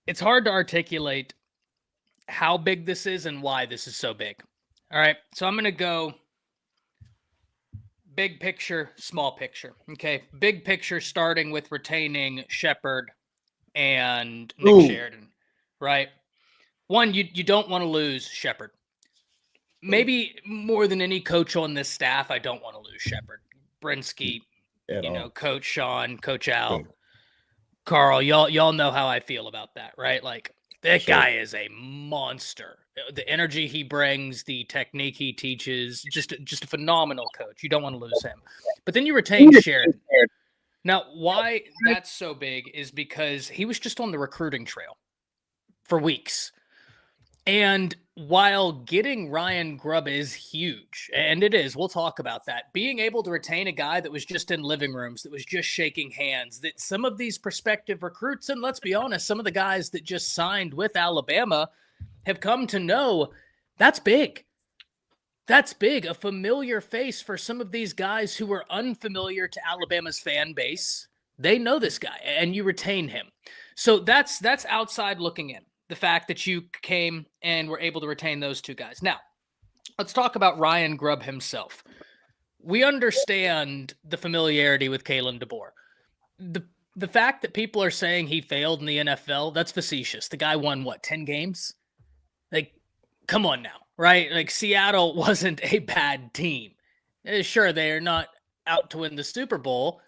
it's hard to articulate how big this is and why this is so big. All right, so I'm going to go big picture, small picture. Okay, big picture starting with retaining Shepard and Nick Sheridan, right? One, you don't want to lose Shepard. Maybe more than any coach on this staff, I don't want to lose Shepard. Brinsky, Coach Sean, Coach Al, Carl, y'all know how I feel about that, right? Like, that guy is a monster. The energy he brings, the technique he teaches, just a phenomenal coach. You don't want to lose him. But then you retain Sheridan. Now, why that's so big is because he was just on the recruiting trail for weeks. And while getting Ryan Grubb is huge, and it is, we'll talk about that, being able to retain a guy that was just in living rooms, that was just shaking hands, that some of these prospective recruits, and let's be honest, some of the guys that just signed with Alabama have come to know, that's big. That's big. A familiar face for some of these guys who were unfamiliar to Alabama's fan base. They know this guy, and you retain him. So that's outside looking in. The fact that you came and were able to retain those two guys. Now, let's talk about Ryan Grubb himself. We understand the familiarity with Kalen DeBoer. The fact that people are saying he failed in the NFL, that's facetious. The guy won, 10 games? Like, come on now, right? Like, Seattle wasn't a bad team. Sure, they are not out to win the Super Bowl.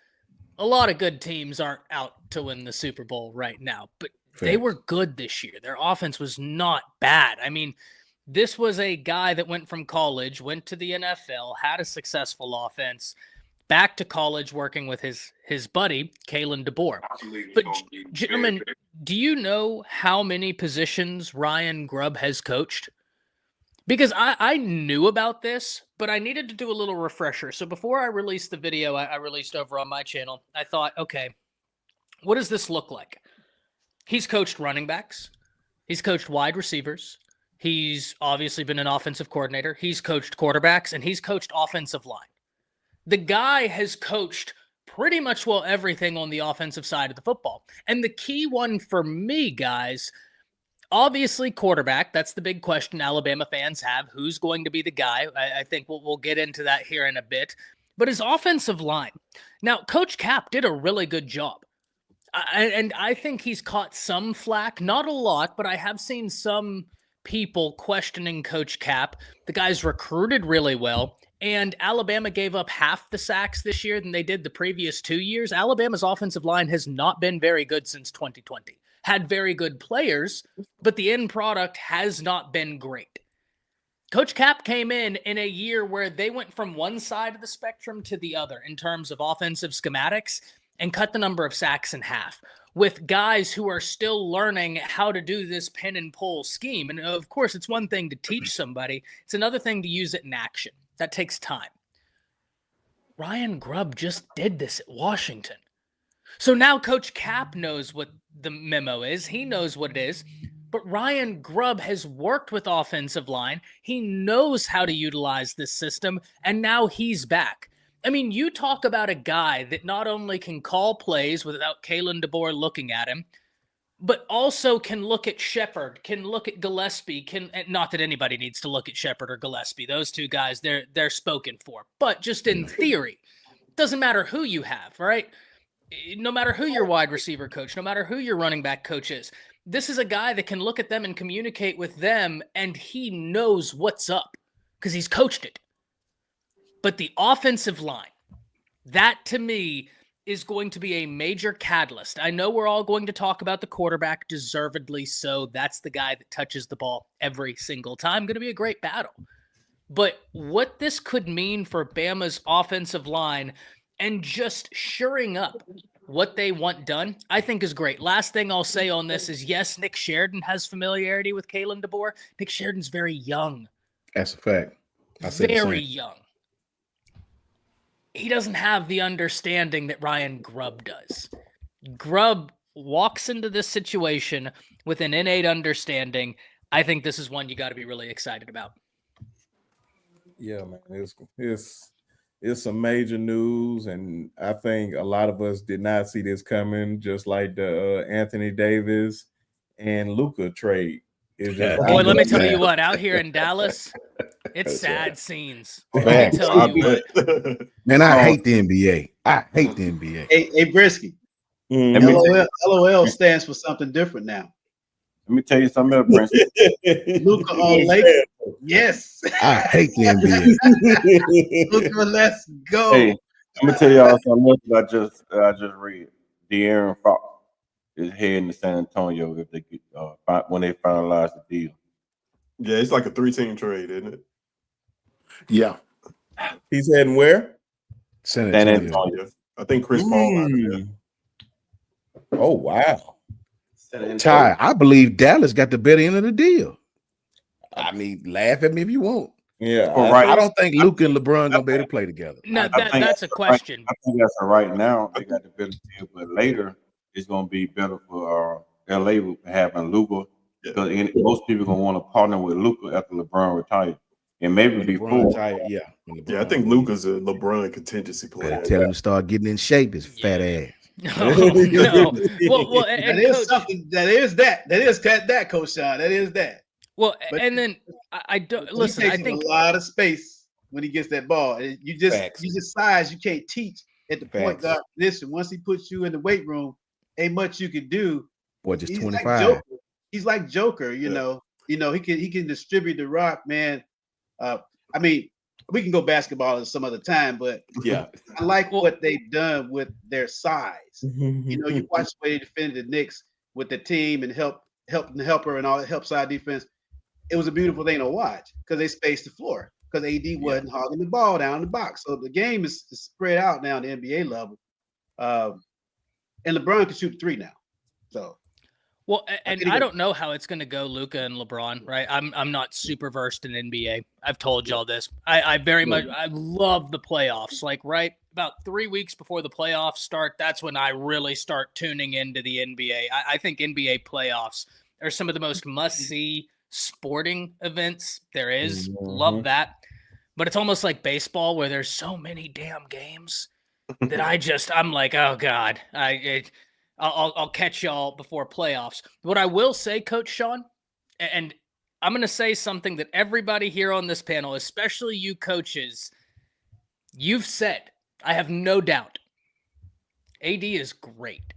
A lot of good teams aren't out to win the Super Bowl right now, but they were good this year. Their offense was not bad. I mean, this was a guy that went from college, went to the NFL, had a successful offense, back to college working with his buddy, Kalen DeBoer. But, gentlemen, do you know how many positions Ryan Grubb has coached? Because I knew about this, but I needed to do a little refresher. So before I released the video I released over on my channel, I thought, okay, what does this look like? He's coached running backs. He's coached wide receivers. He's obviously been an offensive coordinator. He's coached quarterbacks, and he's coached offensive line. The guy has coached pretty much everything on the offensive side of the football. And the key one for me, guys, obviously quarterback. That's the big question Alabama fans have. Who's going to be the guy? I think we'll get into that here in a bit. But his offensive line. Now, Coach Cap did a really good job. And I think he's caught some flack, not a lot, but I have seen some people questioning Coach Cap. The guy's recruited really well, and Alabama gave up half the sacks this year than they did the previous 2 years. Alabama's offensive line has not been very good since 2020. Had very good players, but the end product has not been great. Coach Cap came in a year where they went from one side of the spectrum to the other in terms of offensive schematics, and cut the number of sacks in half with guys who are still learning how to do this pin and pull scheme. And of course, it's one thing to teach somebody. It's another thing to use it in action. That takes time. Ryan Grubb just did this at Washington. So now Coach Cap knows what the memo is. He knows what it is. But Ryan Grubb has worked with offensive line. He knows how to utilize this system, and now he's back. I mean, you talk about a guy that not only can call plays without Kalen DeBoer looking at him, but also can look at Shepard, can look at Gillespie, not that anybody needs to look at Shepard or Gillespie. Those two guys, they're spoken for. But just in theory, doesn't matter who you have, right? No matter who your wide receiver coach, no matter who your running back coach is, this is a guy that can look at them and communicate with them, and he knows what's up because he's coached it. But the offensive line, that to me is going to be a major catalyst. I know we're all going to talk about the quarterback, deservedly so. That's the guy that touches the ball every single time. Going to be a great battle. But what this could mean for Bama's offensive line and just shoring up what they want done, I think is great. Last thing I'll say on this is, yes, Nick Sheridan has familiarity with Kalen DeBoer. Nick Sheridan's very young. That's a fact. Very young. He doesn't have the understanding that Ryan Grubb does. Grubb walks into this situation with an innate understanding. I think this is one you got to be really excited about. Yeah, man, it's some major news, and I think a lot of us did not see this coming. Just like the Anthony Davis and Luka trade. It's just boy. Let me tell you what. Out here in Dallas, it's sad scenes. Let me tell you what. Man, I hate the NBA. I hate the NBA. Hey Brisky. LOL stands for something different now. Let me tell you something else, Prince. Luka on Lakers. Yes. I hate the NBA. Luka, let's go. Hey, let me tell y'all something else that I just read. De'Aaron Fox is heading to San Antonio if they get when they finalize the deal. Yeah, it's like a 3-team trade, isn't it? Yeah. He's heading where? San Antonio. I think Chris Paul out there. Oh wow. Ty, I believe Dallas got the better end of the deal. I mean, laugh at me if you want. Yeah, I don't think Luka and LeBron gonna be able to play together. No, that's a question. I think that's right now. They got the better deal, but later it's gonna be better for LA having Luka because most people are gonna want to partner with Luka after LeBron retired, and maybe before. Yeah, I think Luka's a LeBron contingency player. Tell him to start getting in shape. His fat ass. Oh, no. Well, and that is something. That is that, Coach Sean. That is that. Well, but and then I don't listen. I think a lot of space when he gets that ball. You just size. You can't teach at the point guard position. Once he puts you in the weight room, ain't much you can do. Boy, just 25. He's like Joker. You know. He can distribute the rock, man. I mean, we can go basketball at some other time, but yeah, I like what they've done with their size. You watch the way they defended the Knicks with the team and help the helper and all that help side defense. It was a beautiful thing to watch because they spaced the floor because AD wasn't hogging the ball down the box. So the game is spread out now at the NBA level. And LeBron can shoot 3 now. So. Well, and I don't know how it's going to go, Luka and LeBron, right? I'm not super versed in NBA. I've told y'all this. I very much I love the playoffs. Like right about 3 weeks before the playoffs start, that's when I really start tuning into the NBA. I think NBA playoffs are some of the most must-see sporting events there is. Love that. But it's almost like baseball where there's so many damn games that I'm like, oh God, I'll catch y'all before playoffs. What I will say, Coach Sean, and I'm going to say something that everybody here on this panel, especially you coaches, you've said, I have no doubt, AD is great,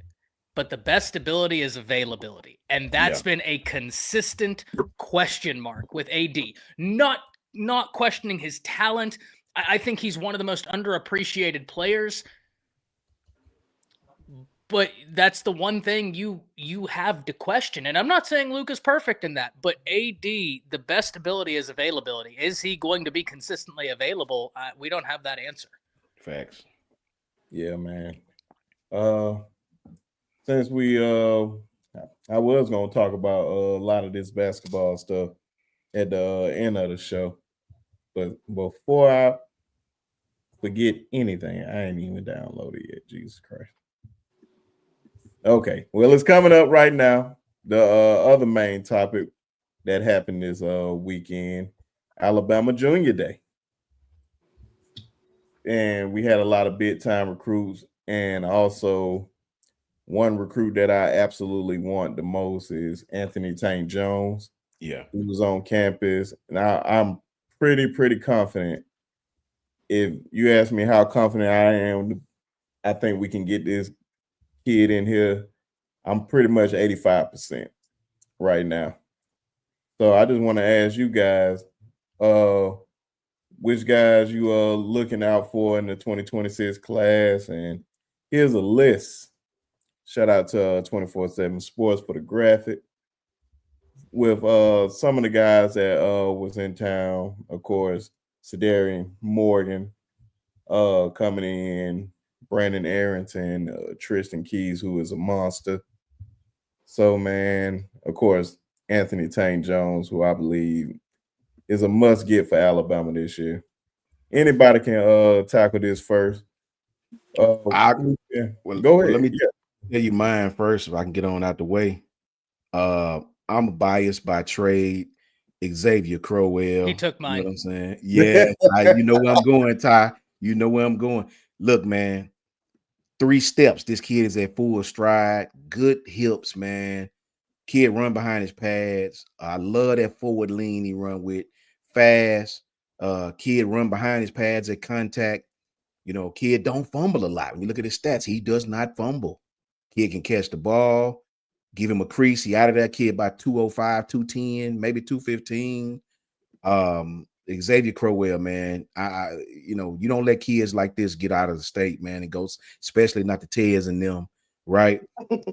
but the best ability is availability. And that's been a consistent question mark with AD. Not questioning his talent. I think he's one of the most underappreciated players. But that's the one thing you have to question. And I'm not saying Luka's perfect in that, but AD, the best ability is availability. Is he going to be consistently available? We don't have that answer. Facts. Yeah, man. Since we I was going to talk about a lot of this basketball stuff at the end of the show. But before I forget anything, I ain't even downloaded yet. Jesus Christ. Okay, well, it's coming up right now. The other main topic that happened this weekend, Alabama Junior Day. And we had a lot of big-time recruits, and also one recruit that I absolutely want the most is Anthony Tank Jones. Yeah. He was on campus, and I'm pretty confident. If you ask me how confident I am, I think we can get this kid in here. I'm pretty much 85% right now. So I just want to ask you guys, which guys you are looking out for in the 2026 class. And here's a list. Shout out to 24/7 Sports for the graphic with some of the guys that was in town. Of course, Cedarian Morgan coming in, Brandon Arrington, Tristan Keys, who is a monster. So, man, of course, Anthony Tank Jones, who I believe is a must-get for Alabama this year. Anybody can tackle this first. Go ahead. Let me tell you mine first, if I can get on out the way. I'm biased by trade. Xavier Crowell. He took mine. You know what I'm saying? Yeah, you know where I'm going, Ty. You know where I'm going. Look, man, 3 steps. This kid is at full stride. Good hips, man. Kid run behind his pads. I love that forward lean he run with. Fast. Kid run behind his pads at contact. You know, kid don't fumble a lot. When you look at his stats, he does not fumble. Kid can catch the ball. Give him a crease. He out of that kid by 205, 210, maybe 215. Xavier Crowell, man, you know, you don't let kids like this get out of the state, man. It goes, especially not the Teds and them, right?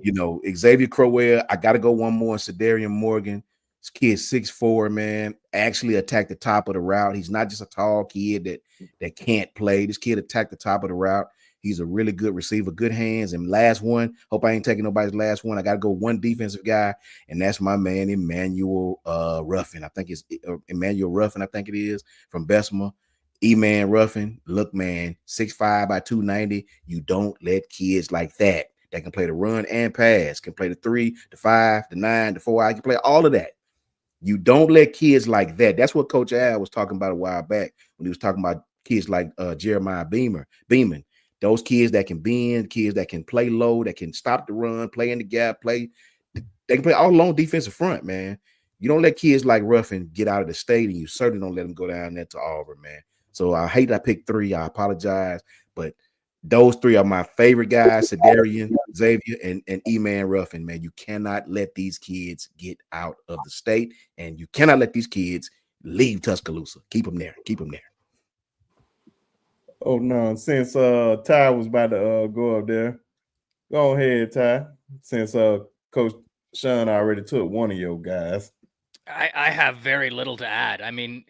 You know, Xavier Crowell, I got to go one more. Sedarian Morgan, this kid's 6'4", man, actually attacked the top of the route. He's not just a tall kid that can't play. This kid attacked the top of the route. He's a really good receiver, good hands. And last one, hope I ain't taking nobody's last one. I got to go one defensive guy, and that's my man, Emmanuel Ruffin. I think it's Emmanuel Ruffin, I think it is, from Bessemer. E-Man Ruffin, look, man, 6'5" by 290. You don't let kids like that can play the run and pass, can play the 3, the 5, the 9, the 4. I can play all of that. You don't let kids like that. That's what Coach Al was talking about a while back when he was talking about kids like Jeremiah Beeman. Those kids that can bend, kids that can play low, that can stop the run, play in the gap, they can play all along defensive front, man. You don't let kids like Ruffin get out of the state, and you certainly don't let them go down there to Auburn, man. So I hate I picked 3. I apologize, but those 3 are my favorite guys: Sedarian, Xavier, and E-Man Ruffin, man. You cannot let these kids get out of the state, and you cannot let these kids leave Tuscaloosa. Keep them there. Keep them there. Oh no! Since Ty was about to go up there, go ahead, Ty. Since Coach Sean already took one of your guys, I have very little to add. I mean,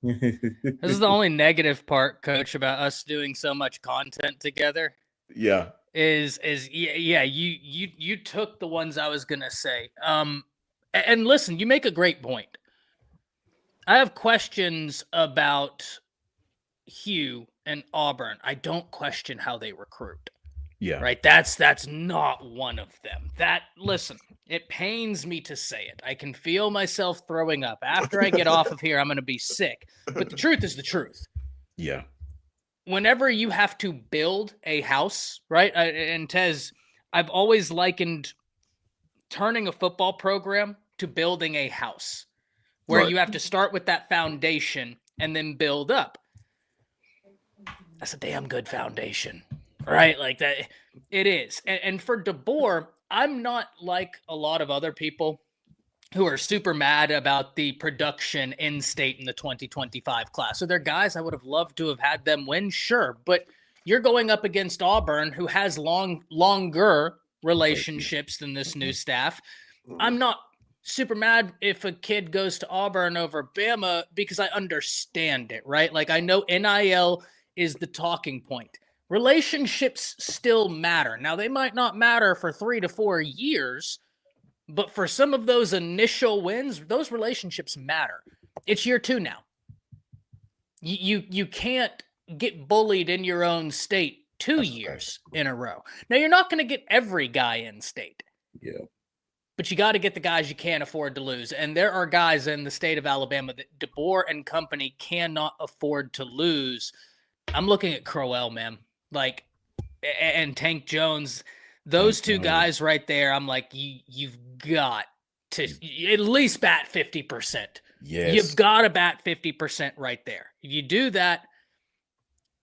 this is the only negative part, Coach, about us doing so much content together. Yeah, is you took the ones I was gonna say. And listen, you make a great point. I have questions about Hugh and Auburn. I don't question how they recruit. Yeah. Right. That's not one of them. Listen, it pains me to say it. I can feel myself throwing up. After I get off of here, I'm going to be sick. But the truth is the truth. Yeah. Whenever you have to build a house, right? And Tez, I've always likened turning a football program to building a house, where you have to start with that foundation and then build up. That's a damn good foundation, right? Like that, it is. And for DeBoer, I'm not like a lot of other people who are super mad about the production in state in the 2025 class. So they're guys I would have loved to have had them win, sure. But you're going up against Auburn, who has longer relationships than this new staff. I'm not super mad if a kid goes to Auburn over Bama because I understand it, right? Like I know NIL is the talking point. Relationships still matter. Now, they might not matter for 3 to 4 years, but for some of those initial wins, those relationships matter. It's year 2 now. You can't get bullied in your own state 2 years in a row. Now, you're not going to get every guy in state. Yeah. But you got to get the guys you can't afford to lose. And there are guys in the state of Alabama that DeBoer and company cannot afford to lose. I'm looking at Crowell, man. Like, and Tank Jones, those 2 guys right there, I'm like, you've got to at least bat 50%. Yes. You've got to bat 50% right there. If you do that,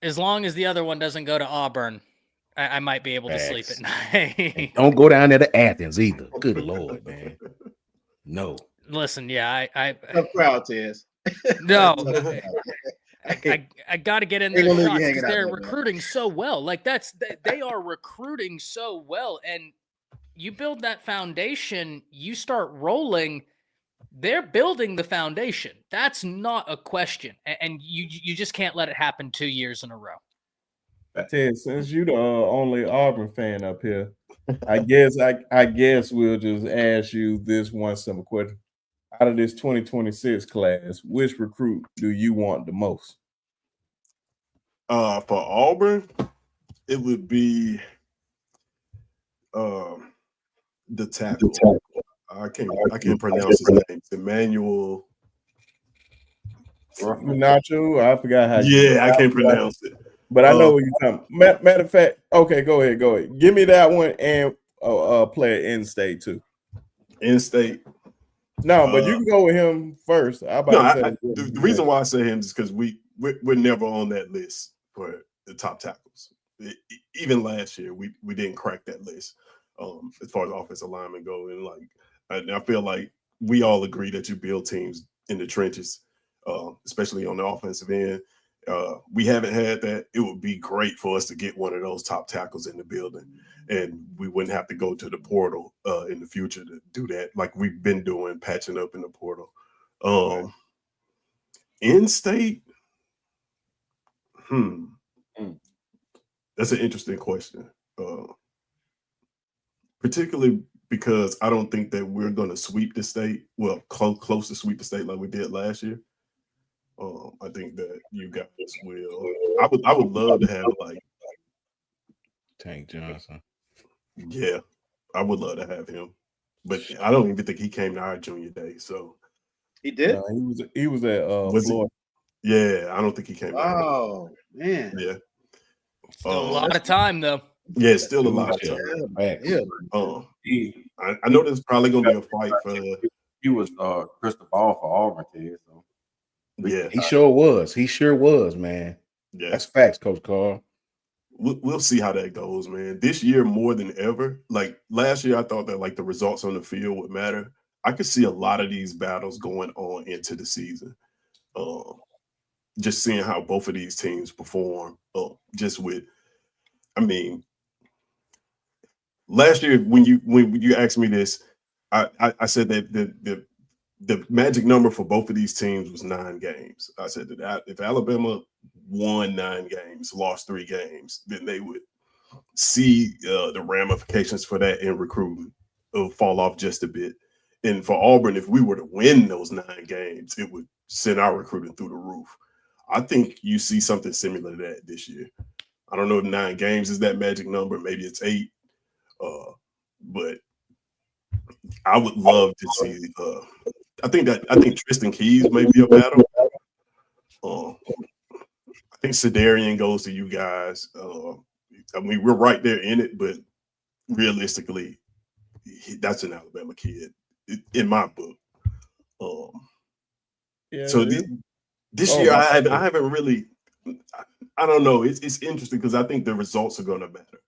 as long as the other one doesn't go to Auburn, I might be able to sleep at night. And don't go down there to Athens either. Good Lord, man. No. Listen, yeah, I Tough crowd, Tez. no. I got to get in there shots because they're recruiting so well. Like they are recruiting so well, and you build that foundation, you start rolling. They're building the foundation. That's not a question, and you just can't let it happen 2 years in a row. Ted, since you the only Auburn fan up here, I guess we'll just ask you this one simple question. Out of this 2026 class, which recruit do you want the most? For Auburn, it would be the tackle. I can't pronounce his name. It's Emmanuel. Nacho, I forgot how. Yeah, I can't pronounce it. But I know what you're talking. Matter of fact, okay, go ahead. Give me that one and play an in-state too. In-state. No, but you can go with him first. The reason why I say him is because we're never on that list for the top tackles. Even last year, we didn't crack that list as far as offensive linemen go. And I feel like we all agree that you build teams in the trenches, especially on the offensive end. We haven't had that. It would be great for us to get one of those top tackles in the building, and we wouldn't have to go to the portal in the future to do that, like we've been doing, patching up in the portal. In-state, that's an interesting question, particularly because I don't think that we're going to sweep the state. Well, close to sweep the state like we did last year. I think that you guys will. I would love to have like Tank Johnson. Yeah, I would love to have him, but I don't even think he came to our junior day. So he did. He was at Florida. Yeah, I don't think he came. Oh man. Yeah. Still a lot of time though. Yeah, still a lot of time. Yeah. I know there's probably gonna be a fight for. He was crystal ball for Auburn, Ted. So yeah, he sure was. He sure was, man. Yeah, that's facts, Coach Carl. We'll see how that goes, man. This year more than ever. Like last year, I thought that like the results on the field would matter. I could see a lot of these battles going on into the season. Just seeing how both of these teams perform. Last year when you asked me this, I said that the magic number for both of these teams was 9 games. I said that if Alabama won 9 games, lost 3 games, then they would see the ramifications for that in recruiting. It'll fall off just a bit. And for Auburn, if we were to win those 9 games, it would send our recruiting through the roof. I think you see something similar to that this year. I don't know if 9 games is that magic number. Maybe it's 8. But I would love to see. I think Tristan Keys may be a battle. I think Sedarian goes to you guys. We're right there in it, but realistically, that's an Alabama kid in my book. So this year, I haven't really. I don't know. It's interesting because I think the results are going to matter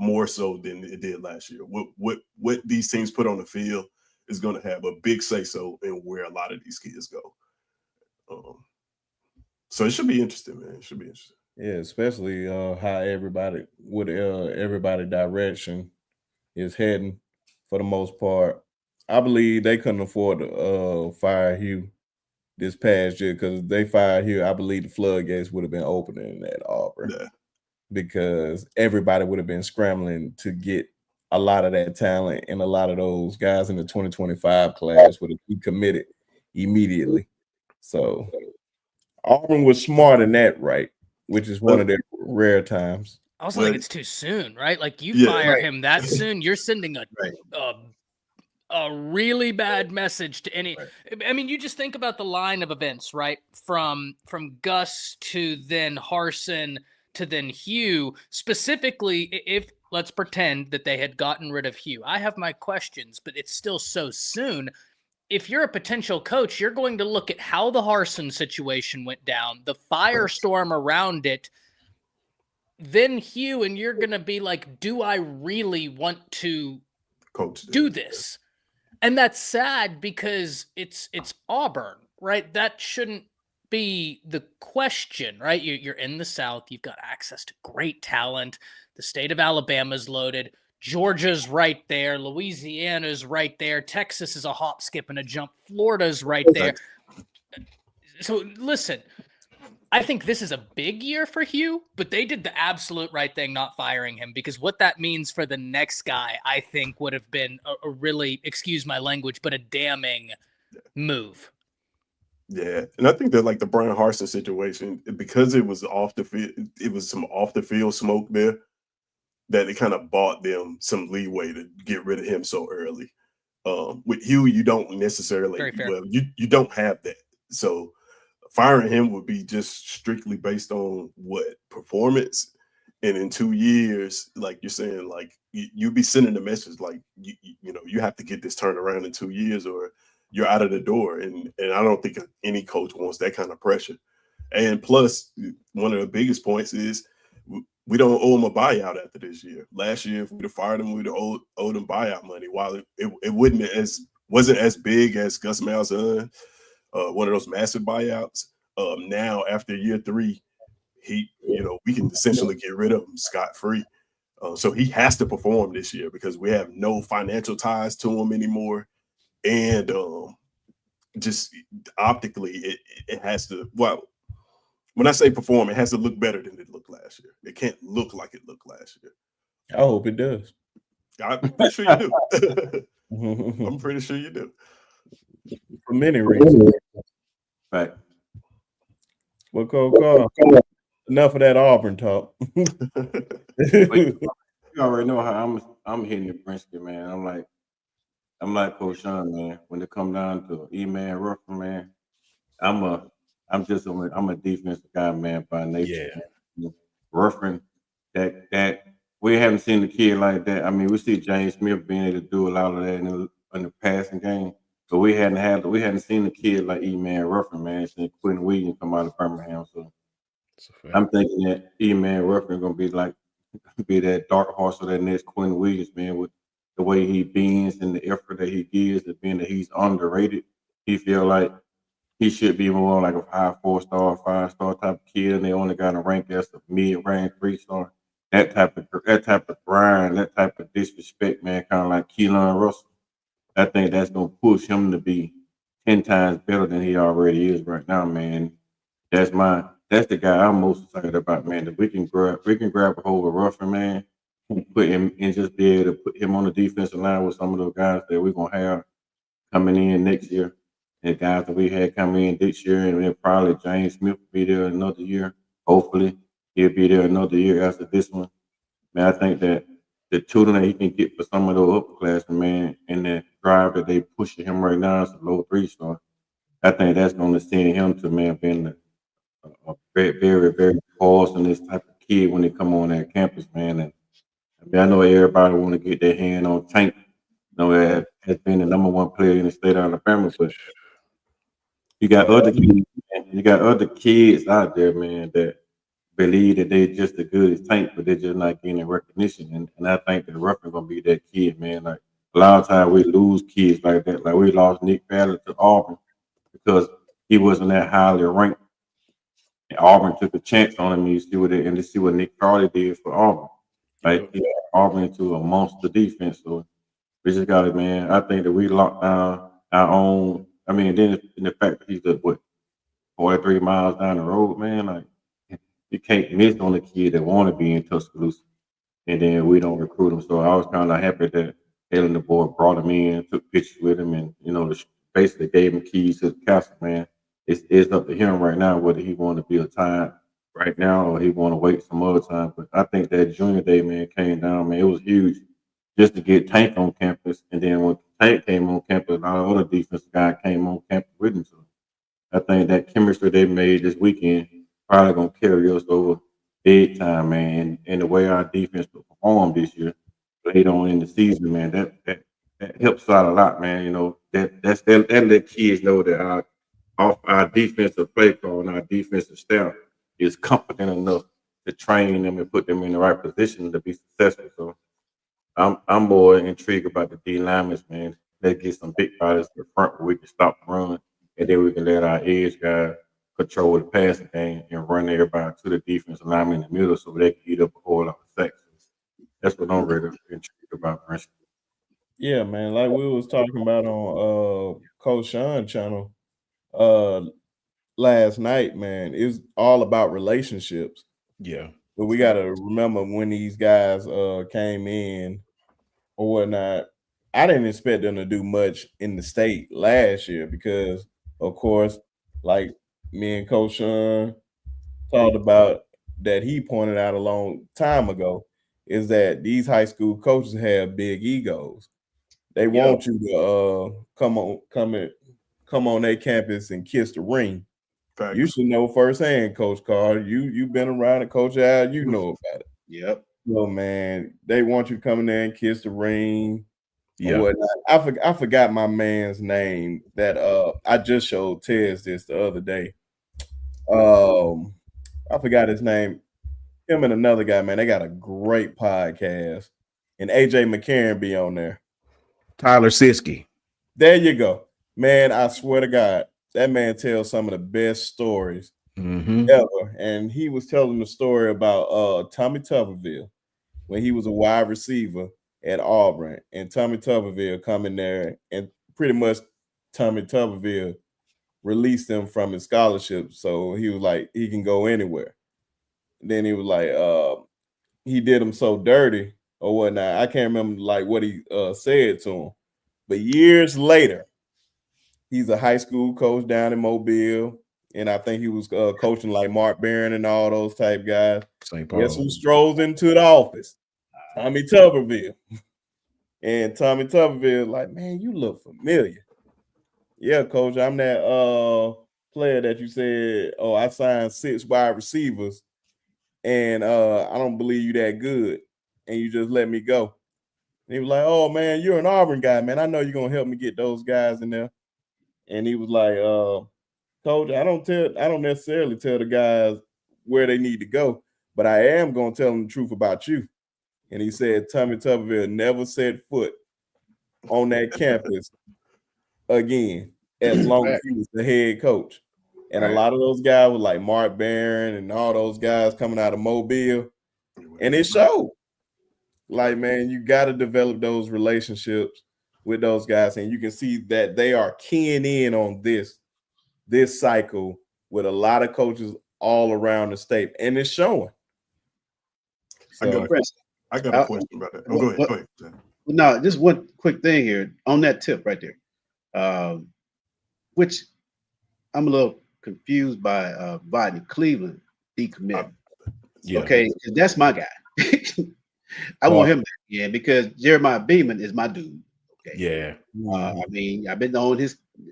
more so than it did last year. What these teams put on the field is going to have a big say-so in where a lot of these kids go. So it should be interesting, man. It should be interesting. Yeah, especially how everybody direction is heading for the most part. I believe they couldn't afford to fire Hugh this past year because they fired Hugh. I believe the floodgates would have been opening at Auburn because everybody would have been scrambling to get a lot of that talent, and a lot of those guys in the 2025 class would have committed immediately. So Auburn was smart in that, right? Which is one of their rare times. I also think it's too soon, right? Like you fire him that soon, you're sending a really bad message to any. I mean, you just think about the line of events, right? From Gus to then Harsin to then Hugh. Specifically, if let's pretend that they had gotten rid of Hugh. I have my questions, but it's still so soon. If you're a potential coach, you're going to look at how the Harsin situation went down, the firestorm around it, then Hugh, and you're going to be like, do I really want to do this? And that's sad because it's Auburn, right? That shouldn't be the question, right? You're in the South. You've got access to great talent. The state of Alabama's loaded. Georgia's right there. Louisiana's right there. Texas is a hop, skip, and a jump. Florida's right there. So listen, I think this is a big year for Hugh, but they did the absolute right thing not firing him, because what that means for the next guy, I think, would have been a really, excuse my language, but a damning move. Yeah, and I think that like the Brian Harsin situation, because it was off the field, it was some off the field smoke there, that it kind of bought them some leeway to get rid of him so early. With Hugh, you don't necessarily, well, you don't have that. So firing him would be just strictly based on what performance. And in 2 years, like you're saying, like you be sending a message like you have to get this turned around in 2 years or you're out of the door. And I don't think any coach wants that kind of pressure. And plus, one of the biggest points is we don't owe him a buyout after this year. Last year, if we'd have fired him, we'd have owed him buyout money. While it wasn't as big as Gus Malzahn, one of those massive buyouts. Now after year 3, we can essentially get rid of him scot-free. So he has to perform this year because we have no financial ties to him anymore. And just optically, it has to, well, when I say perform, it has to look better than it looked last year. It can't look like it looked last year. I hope it does. I'm pretty sure you do. I'm pretty sure you do. For many reasons. Right. Well, Cole, enough of that Auburn talk. You already know how I'm hitting the Brinski, man. I'm like Coach Sean, man. When it come down to E-Man Ruffin, man, I'm a defensive guy, man, by nature. Yeah. Ruffin, that we haven't seen the kid like that. I mean, we see James Smith being able to do a lot of that in the passing game, but we hadn't seen the kid like E-Man Ruffin, man, since Quentin Williams come out of Birmingham. So I'm thinking that E-Man Ruffin gonna be that dark horse of that next Quentin Williams, man, with the way he beans and the effort that he gives, and being that he's underrated. He feel like he should be more like a 4-star, 5-star type of kid, and they only got a rank as a mid-rank 3-star. That type of grind, that type of disrespect, man, kind of like Keelan Russell. I think that's gonna push him to be 10 times better than he already is right now, man. That's the guy I'm most excited about, man. That we can grab a hold of Ruffin, man, put him and just be able to put him on the defensive line with some of those guys that we're gonna have coming in next year. And guys that we had coming in this year, and then probably James Smith will be there another year. Hopefully, he'll be there another year after this one. Man, I think that the tutor that he can get for some of those upperclassmen, man, and that drive that they pushing him right now is a low 3-star. I think that's going to send him to, man, being a very, very, very pause on this type of kid when they come on that campus, man. And I mean, I know everybody want to get their hand on Tank. That has been the number 1 player in the state of Alabama, but you got other kids, man. You got other kids out there, man, that believe that they're just as good as Tank, but they're just not getting recognition. And I think that Ruffin gonna be that kid, man. Like a lot of times we lose kids like that. Like we lost Nick Ballard to Auburn because he wasn't that highly ranked. And Auburn took a chance on him. You see what Nick Carly did for Auburn. Like he got Auburn into a monster defense. So we just got it, man. I think that we locked down our own. I mean, then in the fact that he's 43 miles down the road, man. Like you can't miss on the kid that want to be in Tuscaloosa, and then we don't recruit him. So I was kind of happy that Helen the board brought him in, took pictures with him, and basically gave him keys to the castle, man. It's up to him right now whether he want to be a time right now or he want to wait some other time. But I think that junior day, man, came down, man. It was huge just to get Tank on campus, and then when Tank came on campus, a lot of other defensive guys came on campus with him. So I think that chemistry they made this weekend probably gonna carry us over big time, man. And the way our defense performed this year, later on in the season, man, that helps out a lot, man. That let kids know that our defensive play call and our defensive staff is competent enough to train them and put them in the right position to be successful. So I'm more intrigued about the D linemen, man. Let's get some big bodies in the front where we can stop the run, and then we can let our edge guys control the passing game and run everybody to the defensive lineman in the middle so they can eat up a whole lot of sacks. That's what I'm really intrigued about, Prince. Yeah, man. Like we was talking about on Coach Sean channel last night, man. It's all about relationships. Yeah. But we gotta remember when these guys came in or whatnot. I didn't expect them to do much in the state last year because, of course, like me and Coach Sean talked about that he pointed out a long time ago, is that these high school coaches have big egos. They want you to come on their campus and kiss the ring. You should know firsthand, Coach Carr. You've been around it, Coach Al. You know about it. Yep. So man, they want you to come in there and kiss the ring. Yeah. Whatnot. I forgot my man's name that I just showed Tez this the other day. I forgot his name. Him and another guy, man, they got a great podcast. And AJ McCarron be on there. Tyler Siskey. There you go. Man, I swear to God, that man tells some of the best stories ever. And he was telling the story about Tommy Tuberville when he was a wide receiver at Auburn. And Tommy Tuberville come in there and pretty much Tommy Tuberville released him from his scholarship. So he was like, he can go anywhere. And then he was like, he did him so dirty or whatnot. I can't remember like what he said to him. But years later, he's a high school coach down in Mobile. And I think he was coaching like Mark Barron and all those type guys. St. Paul. Guess who strolls into the office? Tommy Tuberville. And Tommy Tuberville like, man, you look familiar. Yeah, coach, I'm that player that you said, oh, I signed 6 wide receivers and I don't believe you that good. And you just let me go. And he was like, oh, man, you're an Auburn guy, man. I know you're going to help me get those guys in there. And he was like, coach, I don't necessarily tell the guys where they need to go, but I am going to tell them the truth about you. And he said Tommy Tuberville never set foot on that campus again as long as he was the head coach. And a lot of those guys were like Mark Barron and all those guys coming out of Mobile. And it showed. Like, man, you got to develop those relationships with those guys. And you can see that they are keying in on this cycle with a lot of coaches all around the state. And it's showing. So, I got a question about that. Oh, go ahead. No, just one quick thing here on that tip right there, which I'm a little confused by Rodney Cleveland decommitting. Yeah. Okay, that's my guy. I want him back again because Jeremiah Beeman is my dude. Okay. Yeah. I mean, I've been on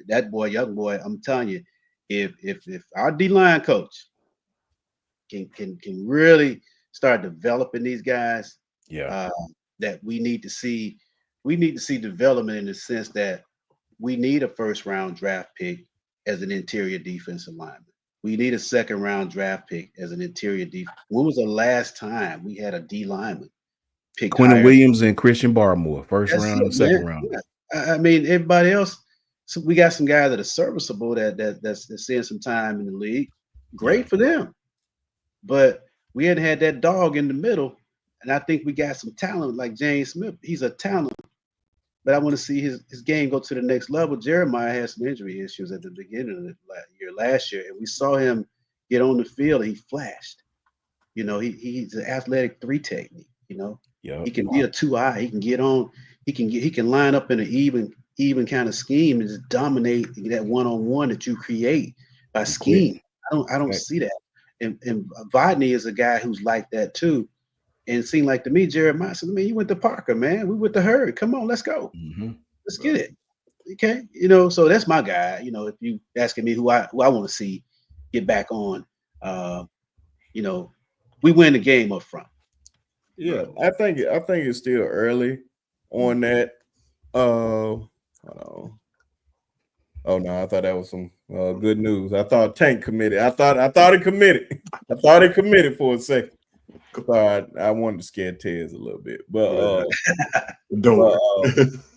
that boy, young boy. I'm telling you, if our D-line coach can really start developing these guys, that we need to see development in the sense that we need a first-round draft pick as an interior defensive lineman. We need a second-round draft pick as an interior defense. When was the last time we had a D lineman pick? Quentin Williams and Christian Barmore, first round and second round. Yeah. I mean, everybody else. So we got some guys that are serviceable that's seeing some time in the league. Great for them, but we hadn't had that dog in the middle. And I think we got some talent like James Smith. He's a talent, but I want to see his game go to the next level. Jeremiah had some injury issues at the beginning of the last year, and we saw him get on the field and he flashed. You know, he's an athletic 3 technique. You know, he can be a 2-eye. He can get on. He can line up in an even kind of scheme and just dominate that one-on-one that you create by scheme. I don't see that. And Vodney is a guy who's like that too. And it seemed like to me, Jeremiah said, man, you went to Parker, man. We went to Hurd. Come on, let's go. Let's get it. Okay. You know, so that's my guy. You know, if you asking me who I want to see get back on, you know, we win the game up front. Yeah, I think it's still early on that. Hold on. Oh no, I thought that was some good news. I thought Tank committed. I thought it committed. I thought it committed for a second. I wanted to scare Tez a little bit, but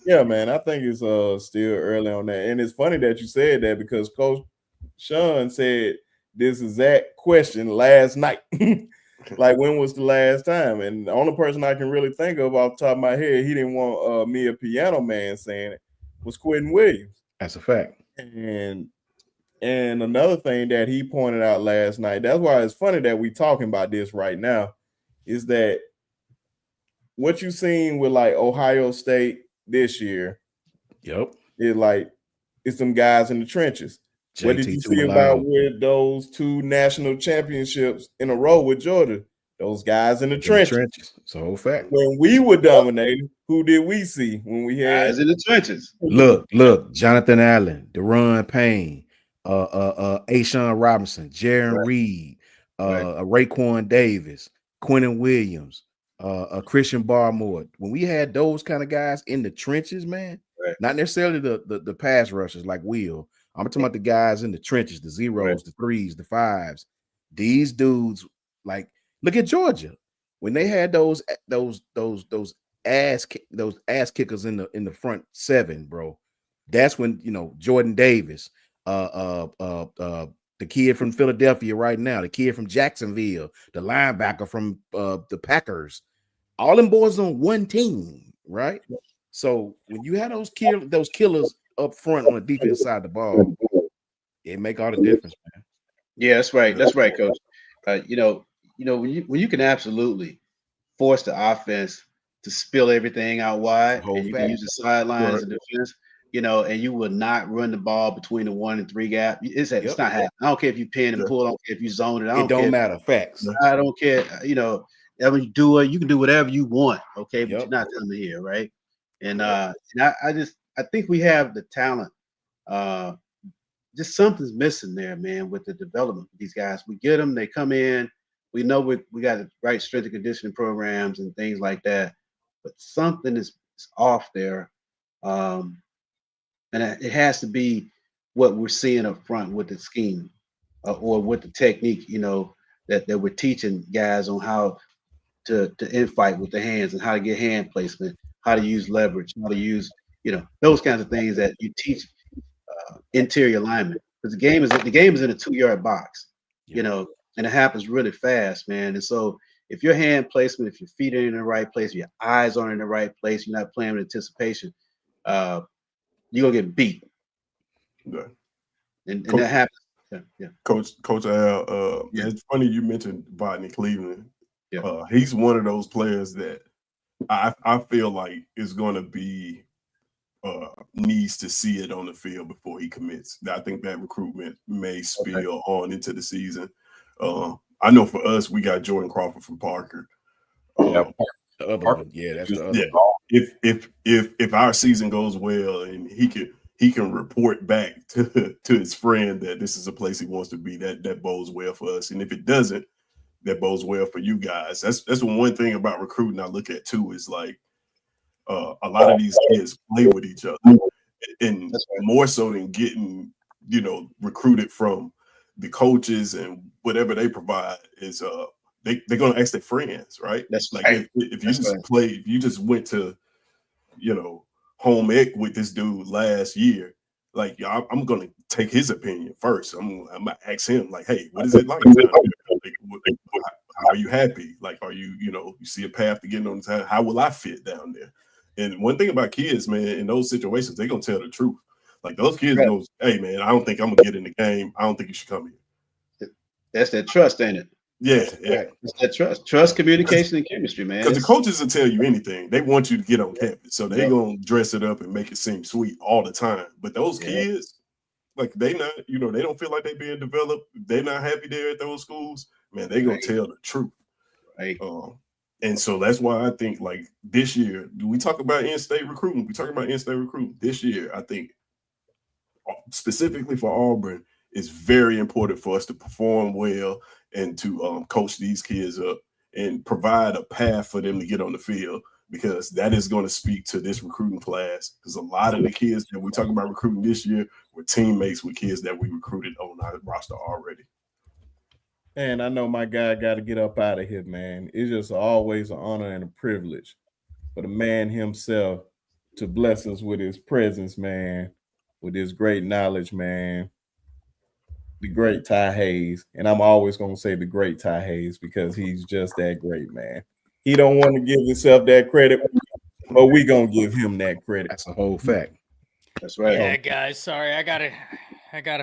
yeah, man, I think it's still early on that. And it's funny that you said that because Coach Sean said this exact question last night. Like, when was the last time? And the only person I can really think of off the top of my head, he didn't want me a piano man saying it, was Quentin Williams. That's a fact. And another thing that he pointed out last night, that's why it's funny that we talking about this right now, is that what you seen with like Ohio State this year, is like it's some guys in the trenches. What did you see about with those 2 national championships in a row with Georgia? Those guys in the trenches. It's a whole fact. When we were dominating, who did we see when we had guys in the trenches? Look, Jonathan Allen, Deron Payne, Ashawn Robinson, Jaron Reed, Raekwon Davis, Quentin Williams, Christian Barmore. When we had those kind of guys in the trenches, man, not necessarily the pass rushers like Will. I'm talking about the guys in the trenches, the zeros, the threes, the fives. These dudes, like, look at Georgia when they had those ass kickers in the front seven, bro. That's when Jordan Davis, the kid from Philadelphia right now, the kid from Jacksonville, the linebacker from the Packers, all them boys on one team, right? So when you have those killers up front on the defense side of the ball, it make all the difference, man. Yeah, that's right. That's right, Coach. When you can absolutely force the offense to spill everything out wide, and you can use the sidelines and defense, and you will not run the ball between the 1 and 3 gap. It's not happening. I don't care if you pin and pull. I don't care if you zone it. It don't matter. Facts. I don't care. When you do it, you can do whatever you want. Okay, but you're not coming here, right? And I think we have the talent. Just something's missing there, man, with the development of these guys. We get them, they come in. We know we got the right strength and conditioning programs and things like that, but something is off there. And it has to be what we're seeing up front with the scheme or with the technique, that we're teaching guys on how to infight with the hands and how to get hand placement, how to use leverage, how to use, those kinds of things that you teach interior linemen. Because the game is in a 2-yard box, and it happens really fast, man. And so if your hand placement, if your feet are in the right place, your eyes aren't in the right place, you're not playing with anticipation, you're gonna get beat. Yeah. And that happens. Yeah. Coach Al, it's funny you mentioned Bodney Cleveland. Yeah. He's one of those players that I feel like is gonna be needs to see it on the field before he commits. I think that recruitment may spill on into the season. I know for us, we got Jordan Crawford from Parker. The other one, that's the other one. If our season goes well and he can report back to his friend that this is a place he wants to be, that bodes well for us. And if it doesn't, that bodes well for you guys. That's one thing about recruiting I look at too, is like a lot of these kids play with each other, and more so than getting recruited from the coaches and whatever they provide is they're gonna ask their friends, right? That's like right. If you just played, if you just went to home ec with this dude last year, like I'm gonna take his opinion first. I'm gonna ask him like, hey, what is it like? How are you happy? Like, are you you see a path to getting on time? How will I fit down there? And one thing about kids, man, in those situations, they're gonna tell the truth. Like those kids goes, hey man, I don't think I'm gonna get in the game. I don't think you should come here. That's that trust, ain't it? Yeah. It's that trust, communication, and chemistry, man. Because the coaches will tell you anything. They want you to get on campus. So they're gonna dress it up and make it seem sweet all the time. But those kids, like they not, they don't feel like they're being developed. They're not happy there at those schools, man, they're gonna tell the truth. Right. And so that's why I think like this year, we talk about in-state recruiting. We talk about in-state recruiting. This year, I think specifically for Auburn, it's very important for us to perform well and to coach these kids up and provide a path for them to get on the field, because that is going to speak to this recruiting class. Because a lot of the kids that we talk about recruiting this year were teammates with kids that we recruited on our roster already. And I know my guy got to get up out of here, man. It's just always an honor and a privilege for the man himself to bless us with his presence, man, with his great knowledge, man. The great Ty Hayes. And I'm always going to say the great Ty Hayes because he's just that great, man. He don't want to give himself that credit, but we going to give him that credit. That's a whole fact. That's right. Yeah, guys, sorry. I gotta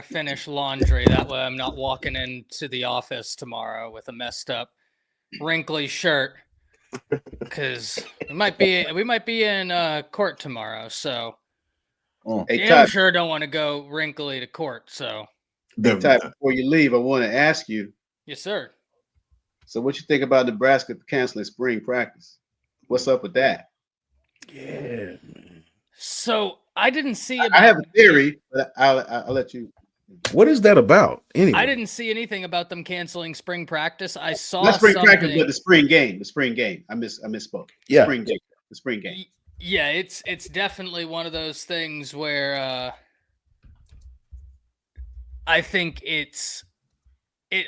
finish laundry. That way I'm not walking into the office tomorrow with a messed up, wrinkly shirt. Because we might be in court tomorrow. So I'm sure don't want to go wrinkly to court. So Ty, before you leave, I want to ask you. Yes, sir. So what you think about Nebraska canceling spring practice? What's up with that? Yeah, man. So I didn't see. I have a theory, but I'll let you. What is that about? Anyway, I didn't see anything about them canceling spring practice. I saw Not spring something. practice, but the spring game. The spring game. I misspoke. Yeah. Spring game. The spring game. Yeah, it's definitely one of those things where I think it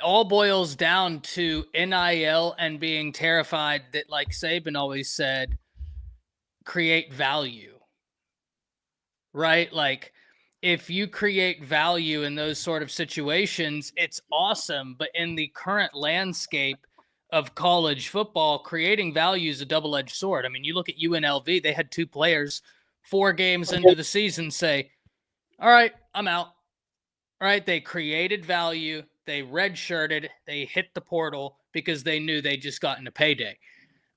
all boils down to NIL and being terrified that, like Saban always said, create value, right? Like, if you create value in those sort of situations, it's awesome. But in the current landscape of college football, creating value is a double-edged sword. I mean, you look at UNLV, they had 2 players 4 games into the season say, all right, I'm out. All right, they created value. They redshirted. They hit the portal because they knew they just gotten a payday.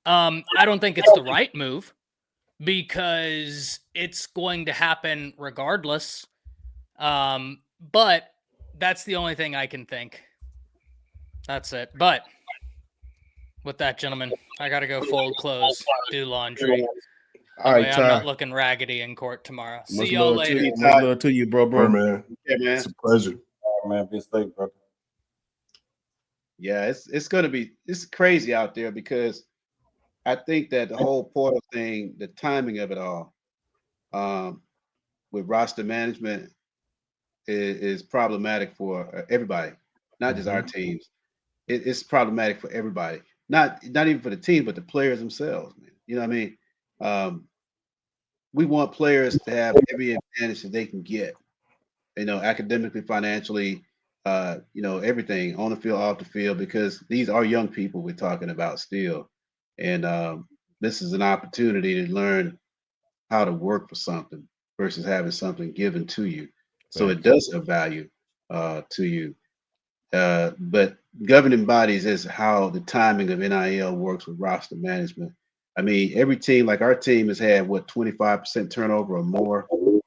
I don't think it's the right move because it's going to happen regardless. But that's the only thing I can think. That's it. But with that, gentlemen, I got to go fold clothes, do laundry. all right, I'm not Ty. looking raggedy in court tomorrow. Much See y'all love to later. you. Much love to you, bro. All right, man. Yeah, man. It's a pleasure. Man, be safe, brother. Yeah, it's crazy out there because I think that the whole portal thing, the timing of it all, with roster management is problematic for everybody, not just our teams. It's problematic for everybody, not even for the team, but the players themselves, man. You know what I mean? We want players to have every advantage that they can get, academically, financially, everything on the field, off the field, because these are young people we're talking about still. And this is an opportunity to learn how to work for something versus having something given to you. So it does have value to you. But governing bodies is how the timing of NIL works with roster management. I mean, every team, like our team, has had 25% turnover or more, for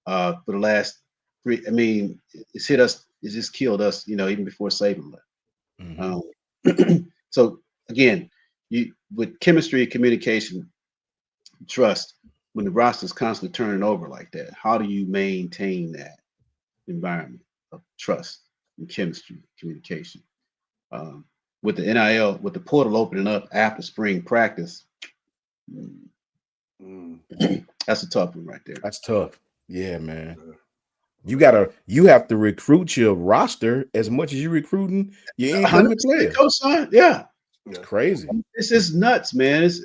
the last 3. I mean, it's hit us. It's just killed us. Even before Saban left. So again, with chemistry, communication, trust, when the roster is constantly turning over like that, how do you maintain that environment of trust and chemistry, communication? With the NIL, with the portal opening up after spring practice, that's a tough one right there. That's tough. Yeah, man. You have to recruit your roster as much as you're recruiting your incoming players. Yeah. It's crazy. It's just nuts, man. It's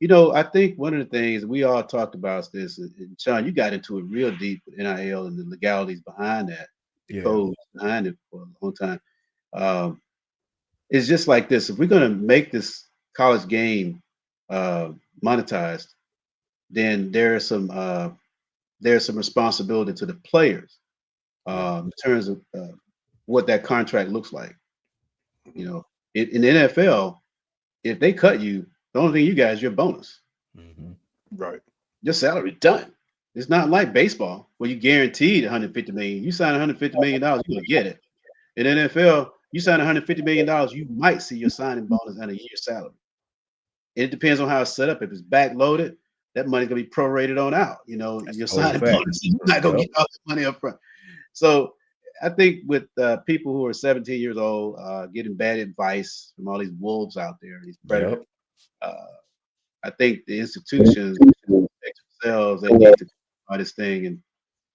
I think one of the things we all talked about is this, and Sean, you got into it real deep with NIL and the legalities behind that, the codes behind it for a long time. It's just like this. If we're going to make this college game monetized, then there's some responsibility to the players in terms of what that contract looks like. In the NFL, if they cut you, the only thing you got is your bonus. Right. Your salary done. It's not like baseball where you guaranteed 150 million. You sign 150 million dollars, you're gonna get it. In NFL, you sign 150 million dollars, you might see your signing bonus and a year's salary. It depends on how it's set up. If it's backloaded, that money's gonna be prorated on out. Your signing bonus, you're not gonna get all the money up front. So I think with people who are 17 years old getting bad advice from all these wolves out there, these predators, I think the institutions themselves, they need to buy this thing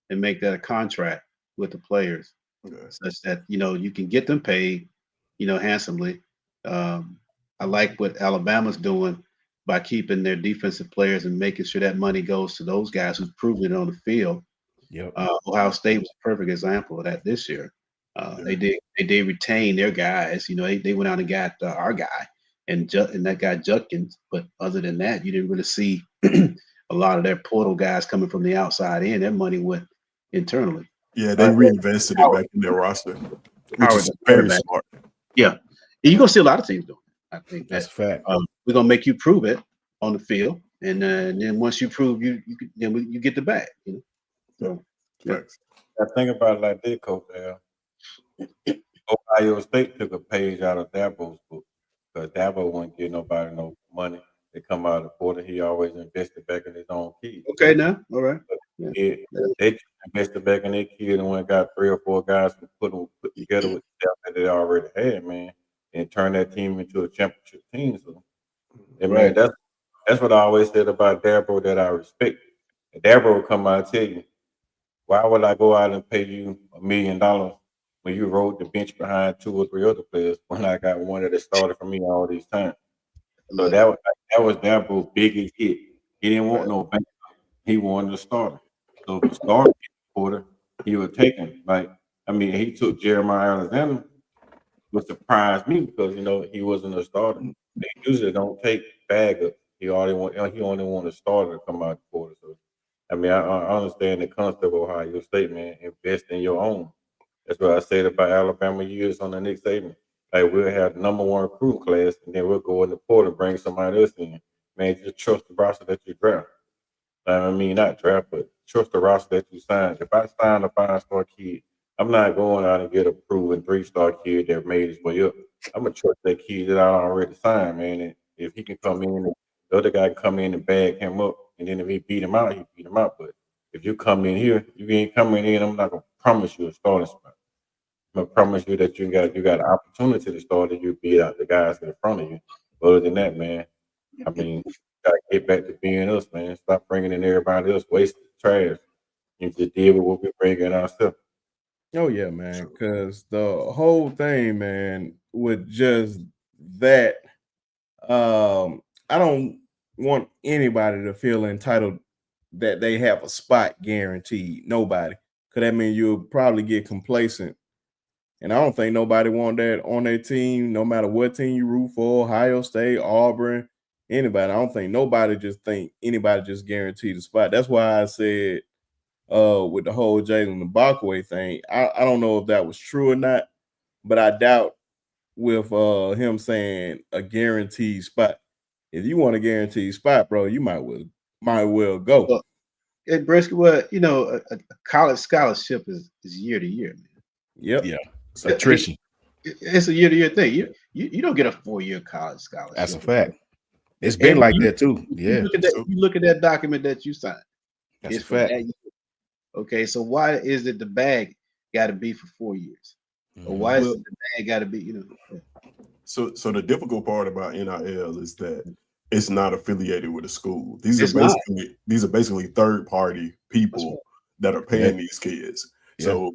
and make that a contract with the players, such that you can get them paid, handsomely. I like what Alabama's doing by keeping their defensive players and making sure that money goes to those guys who've proven it on the field. Ohio State was a perfect example of that this year. They did retain their guys. They went out and got our guy and that guy Judkins. But other than that, you didn't really see a lot of their portal guys coming from the outside in. Their money went internally. Yeah, they reinvested it back in their roster, which is very smart. Yeah, you're gonna see a lot of teams doing it. I think that's a fact. We're gonna make you prove it on the field, and then once you prove you get the bag. So I think about it like this, Coach. Ohio State took a page out of Dabo's book because Dabo wouldn't give nobody no money. They come out of the portal. He always invested back in his own kids. Okay, now, all right. They invested back in their kid and went and got 3 or 4 guys and put together with the staff that they already had, man, and turn that team into a championship team. So, and man, that's what I always said about Dabo that I respect. And Dabo will come out and tell you, why would I go out and pay you $1 million when you rode the bench behind 2 or 3 other players when I got one that started for me all these times? So that was Dabo's biggest hit. He didn't want no bank. He wanted a starter. So if a starter quarter, he would take him. Like, I mean, he took Jeremiah Alexander, which surprised me because he wasn't a starter. They usually don't take backup. He only want a starter to come out the quarter. So I mean, I understand the concept of Ohio State, man. Invest in your own. That's what I said about Alabama years on the Nick Saban. Like, we'll have the #1 recruiting class, and then we'll go in the portal and bring somebody else in. Man, just trust the roster that you draft. I mean, not draft, but trust the roster that you sign. If I sign a 5-star kid, I'm not going out and get a proven 3-star kid that made his way up. I'm gonna trust that kid that I already signed, man. And if he can come in, and the other guy can come in and bag him up, and then if he beat him out, he beat him out. But if you come in here, you ain't coming in. I'm not gonna promise you a starting spot. I'm gonna promise you that you got an opportunity to start, and you beat out the guys in front of you. But other than that, man, I mean, gotta get back to being us, man. Stop bringing in everybody else, wasting trash, and just deal with what we bring in ourselves. Oh yeah, man. Because the whole thing, man, with just that, I don't want anybody to feel entitled that they have a spot guaranteed. Nobody. Because that means you'll probably get complacent. And I don't think nobody want that on their team, no matter what team you root for, Ohio State, Auburn, anybody. I don't think nobody just think anybody just guaranteed a spot. That's why I said with the whole Jalen Mbakwe thing, I don't know if that was true or not, but I doubt with him saying a guaranteed spot. If you want a guaranteed spot, bro, you might well go. Well, and Brisket, a college scholarship is year to year, man. Yep. Yeah. It's attrition. It's a year-to-year thing. You don't get a 4-year college scholarship. That's a fact. It's been like that too. Yeah. You look at that document that you signed. That's a fact. Okay, so why is it the bag got to be for 4 years? Or why is it the bag got to be, So the difficult part about NIL is that it's not affiliated with a school. These are basically third-party people that are paying these kids. Yeah. So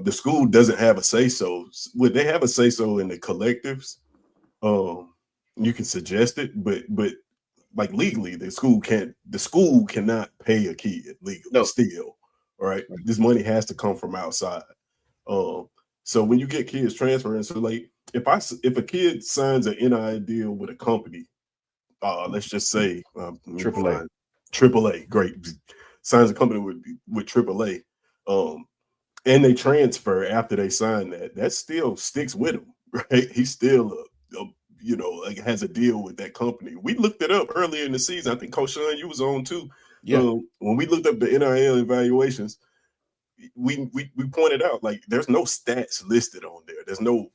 the school doesn't have a say-so. Would they have a say-so in the collectives? You can suggest it, but like legally, the school cannot pay a kid legally still. Right? This money has to come from outside. So when you get kids transferring, so like if a kid signs an NIL deal with a company, let's just say AAA, great, signs a company with AAA, and they transfer after they sign that still sticks with him, right? He's still has a deal with that company. We looked it up earlier in the season. I think Coach Sean, you was on too. Yeah. When we looked up the NIL evaluations, we pointed out like there's no stats listed on there. There's no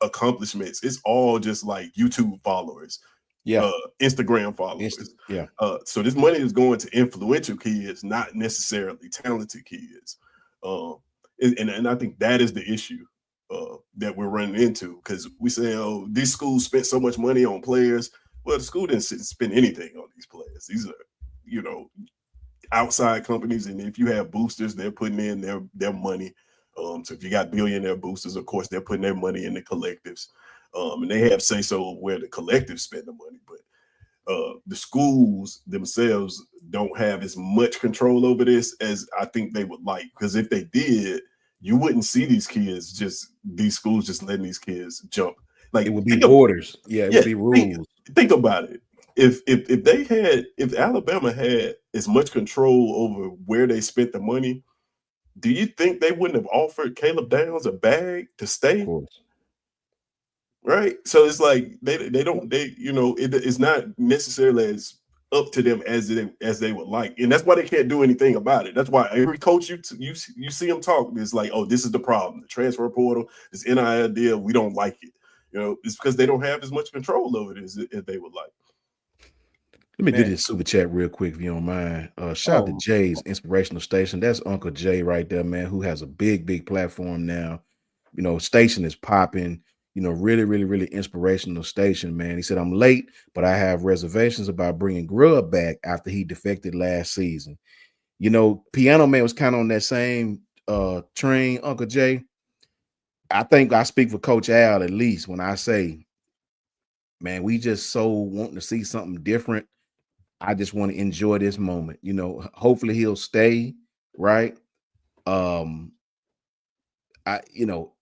accomplishments. It's all just like YouTube followers, Instagram followers. So this money is going to influential kids, not necessarily talented kids. And I think that is the issue that we're running into, because we say, oh, these schools spent so much money on players. Well, the school didn't spend anything on these players. These are, outside companies, and if you have boosters, they're putting in their money. So if you got billionaire boosters, of course, they're putting their money in the collectives, and they have say so where the collectives spend the money. But the schools themselves don't have as much control over this as I think they would like, because if they did, you wouldn't see these schools just letting these kids jump. Like, it would be borders. It would be rules. Think about it. If Alabama had as much control over where they spent the money, do you think they wouldn't have offered Caleb Downs a bag to stay? Of course. Right. So it's like it's not necessarily as up to them as they would like, and that's why they can't do anything about it. That's why every coach you see them talk, it's like, oh, this is the problem: the transfer portal, this NIL deal, we don't like it. It's because they don't have as much control over it as they would like. Let me do Man. this super chat real quick, if you don't mind. Shout out to Jay's Inspirational Station. That's Uncle Jay right there, man, who has a big platform now. You know, station is popping. You know, really inspirational station, man. He said, I'm late, but I have reservations about bringing Grubb back after he defected last season. You know, Piano Man was kind of on that same train, Uncle Jay. I think I speak for Coach Al at least when I say, man, we just so want to see something different. I just want to enjoy this moment. You know, hopefully he'll stay, right? You know,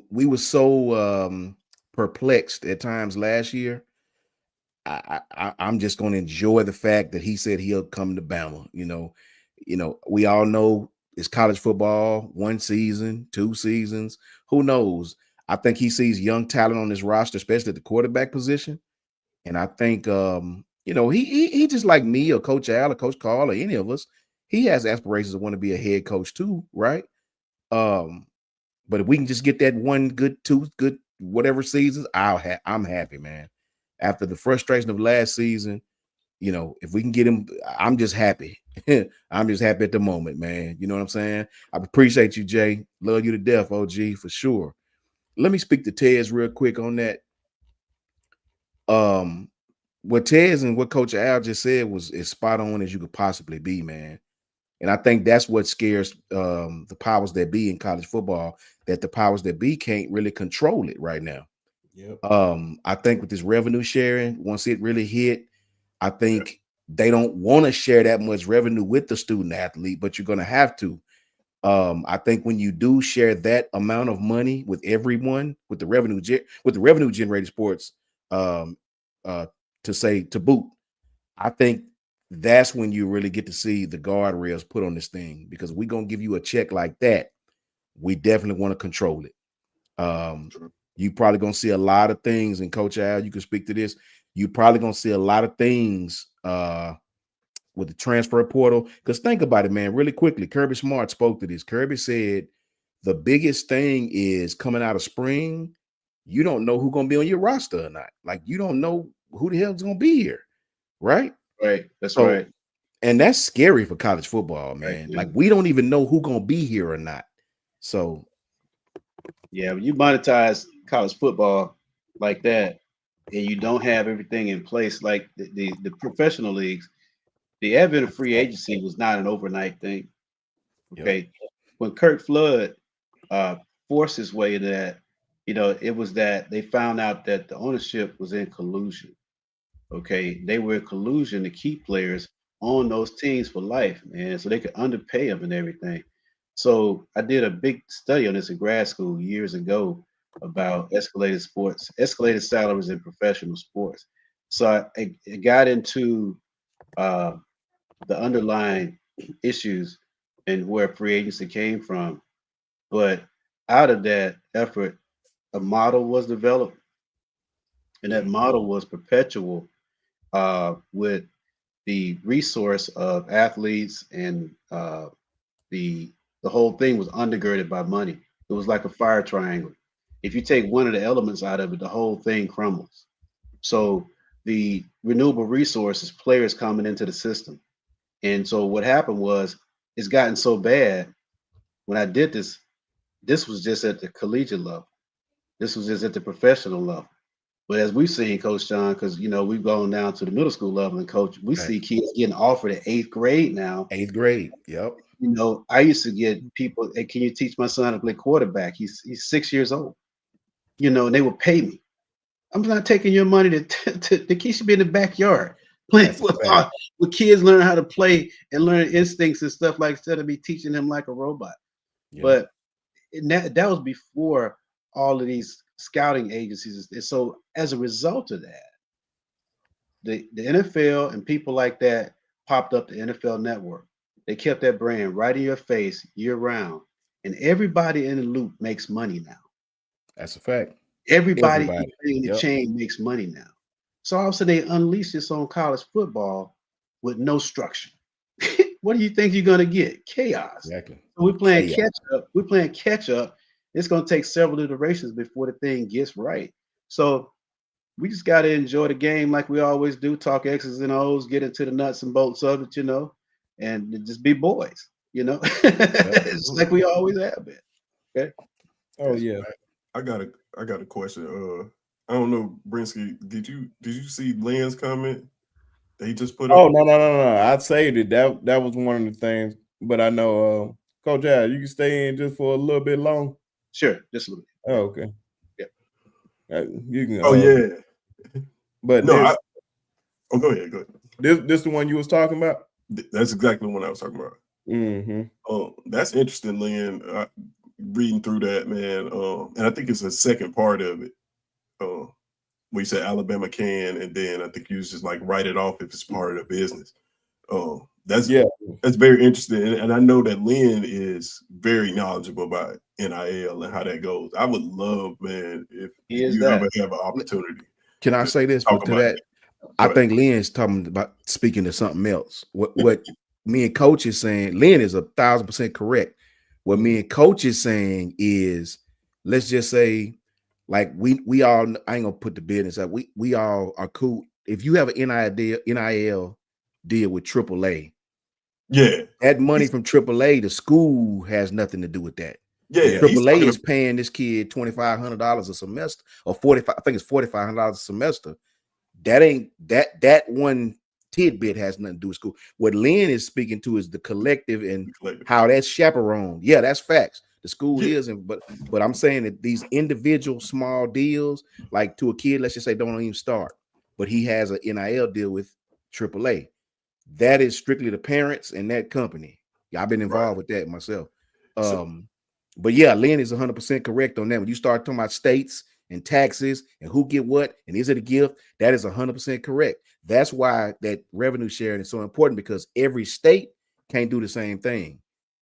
we were so perplexed at times last year. I'm just going to enjoy the fact that he said he'll come to Bama. You know, we all know it's college football, 1 season, 2 seasons, who knows? I think he sees young talent on this roster, especially at the quarterback position. And I think you know, he just like me or Coach Al or Coach Carl or any of us, he has aspirations to want to be a head coach too, right? But if we can just get that 1 good, 2 good, whatever seasons, I'm happy, man. After the frustration of last season, you know, if we can get him, I'm just happy. I'm just happy at the moment, man. You know what I'm saying? I appreciate you, Jay. Love you to death, OG, for sure. Let me speak to Tez real quick on that. What Tez and what Coach Al just said was as spot on as you could possibly be, man. And I think that's what scares the powers that be in college football, that the powers that be can't really control it right now. Yep. I think with this revenue sharing, once it really hit, I think they don't want to share that much revenue with the student athlete, but you're going to have to. I think when you do share that amount of money with everyone, with the revenue generated sports, to boot, I think that's when you really get to see the guardrails put on this thing, because we're going to give you a check like that. We definitely want to control it. You probably going to see a lot of things, and Coach Al, you can speak to this. You probably going to see a lot of things with the transfer portal. Because think about it, man, really quickly. Kirby Smart spoke to this. Kirby said the biggest thing is coming out of spring, you don't know who's going to be on your roster or not. Like, you don't know who the hell's going to be here, right? Right. That's right. And that's scary for college football, man. Right, yeah. Like, we don't even know who's going to be here or not. So, yeah, when you monetize college football like that, and you don't have everything in place, like the professional leagues, the advent of free agency was not an overnight thing. Okay. Yep. When Kirk Flood forced his way into that, you know, it was that they found out that the ownership was in collusion. Okay. They were in collusion to keep players on those teams for life, man, so they could underpay them and everything. So I did a big study on this in grad school years ago about escalated salaries in professional sports. So I got into the underlying issues and where free agency came from. But out of that effort, a model was developed, and that model was perpetual with the resource of athletes, and the whole thing was undergirded by money. It was like a fire triangle. If you take one of the elements out of it, the whole thing crumbles. So the renewable resources, players coming into the system. And so what happened was, it's gotten so bad. When I did this, this was just at the collegiate level. This was just at the professional level. But as we've seen, Coach John, because you know we've gone down to the middle school level, and Coach, we see kids getting offered at 8th grade now. 8th grade, yep. You know, I used to get people, hey, can you teach my son to play quarterback? He's 6 years old. You know, and they would pay me. I'm not taking your money the kids should be in the backyard playing football, with kids learn how to play and learn instincts and stuff, like, instead of me teaching them like a robot. Yeah. But that was before all of these scouting agencies. And so as a result of that, the NFL and people like that popped up the NFL Network. They kept that brand right in your face year round. And everybody in the loop makes money now. That's a fact. Everybody in the chain makes money now. So all of a sudden they unleash this on college football with no structure. What do you think you're going to get? Chaos. Exactly. So we're playing catch up. We're playing catch up. It's going to take several iterations before the thing gets right. So we just got to enjoy the game like we always do. Talk X's and O's, get into the nuts and bolts of it, and just be boys, It's like we always have been. Okay. Oh yeah. I got a question. I don't know, Brinsky, did you see Lynn's comment that he just put up? Oh no. I saved it. That was one of the things. But I know Coach Al, you can stay in just for a little bit long. Sure, just a little bit. Oh, okay. Yeah. You can. Oh yeah. But no, go ahead. This the one you was talking about? That's exactly the one I was talking about. Mm-hmm. That's interesting, Lynn. Reading through that, man, and I think it's the second part of it. Where you said Alabama can, and then I think you just like write it off if it's part of the business. That's very interesting, and I know that Lynn is very knowledgeable about NIL and how that goes. I would love, man, if you ever have an opportunity. Can I say this? But to that, I think Lynn's talking about speaking to something else. What me and Coach is saying, Lynn is 1,000% correct. What me and Coach is saying is, let's just say, like we all, I ain't gonna put the business up. We all are cool. If you have an NIL deal with AAA, that money from AAA, the school has nothing to do with that. Yeah, AAA is paying this kid $2,500 a semester, or $45. I think it's $4,500 a semester. That ain't that one tidbit has nothing to do with school. What Lynn is speaking to is the collective and how that's chaperoned. Yeah, that's facts. The school isn't, but I'm saying that these individual small deals, like to a kid, let's just say don't even start, but he has an NIL deal with AAA. That is strictly the parents and that company. Yeah, I've been involved with that myself. But yeah, Lynn is 100% correct on that. When you start talking about states and taxes and who get what and is it a gift, that is 100% correct. That's why that revenue sharing is so important, because every state can't do the same thing.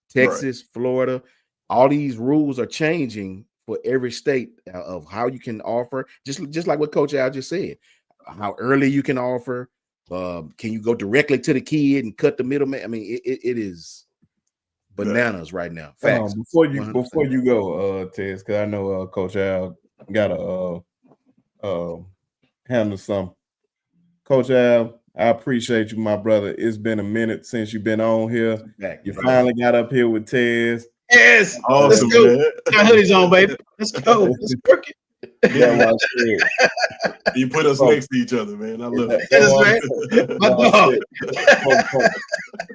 Texas, Florida, all these rules are changing for every state of how you can offer, just like what Coach Al just said, how early you can offer. Can you go directly to the kid and cut the middleman? I mean, it is bananas right now. Facts. Before you go, Tez, because I know Coach Al gotta handle some. Coach Al, I appreciate you, my brother. It's been a minute since you've been on here. You finally got up here with Tez. Yes, awesome, let's go. Man. Got hoodies on, baby. Let's go. Let's work it. Yeah, you put us next to each other, man. I love it.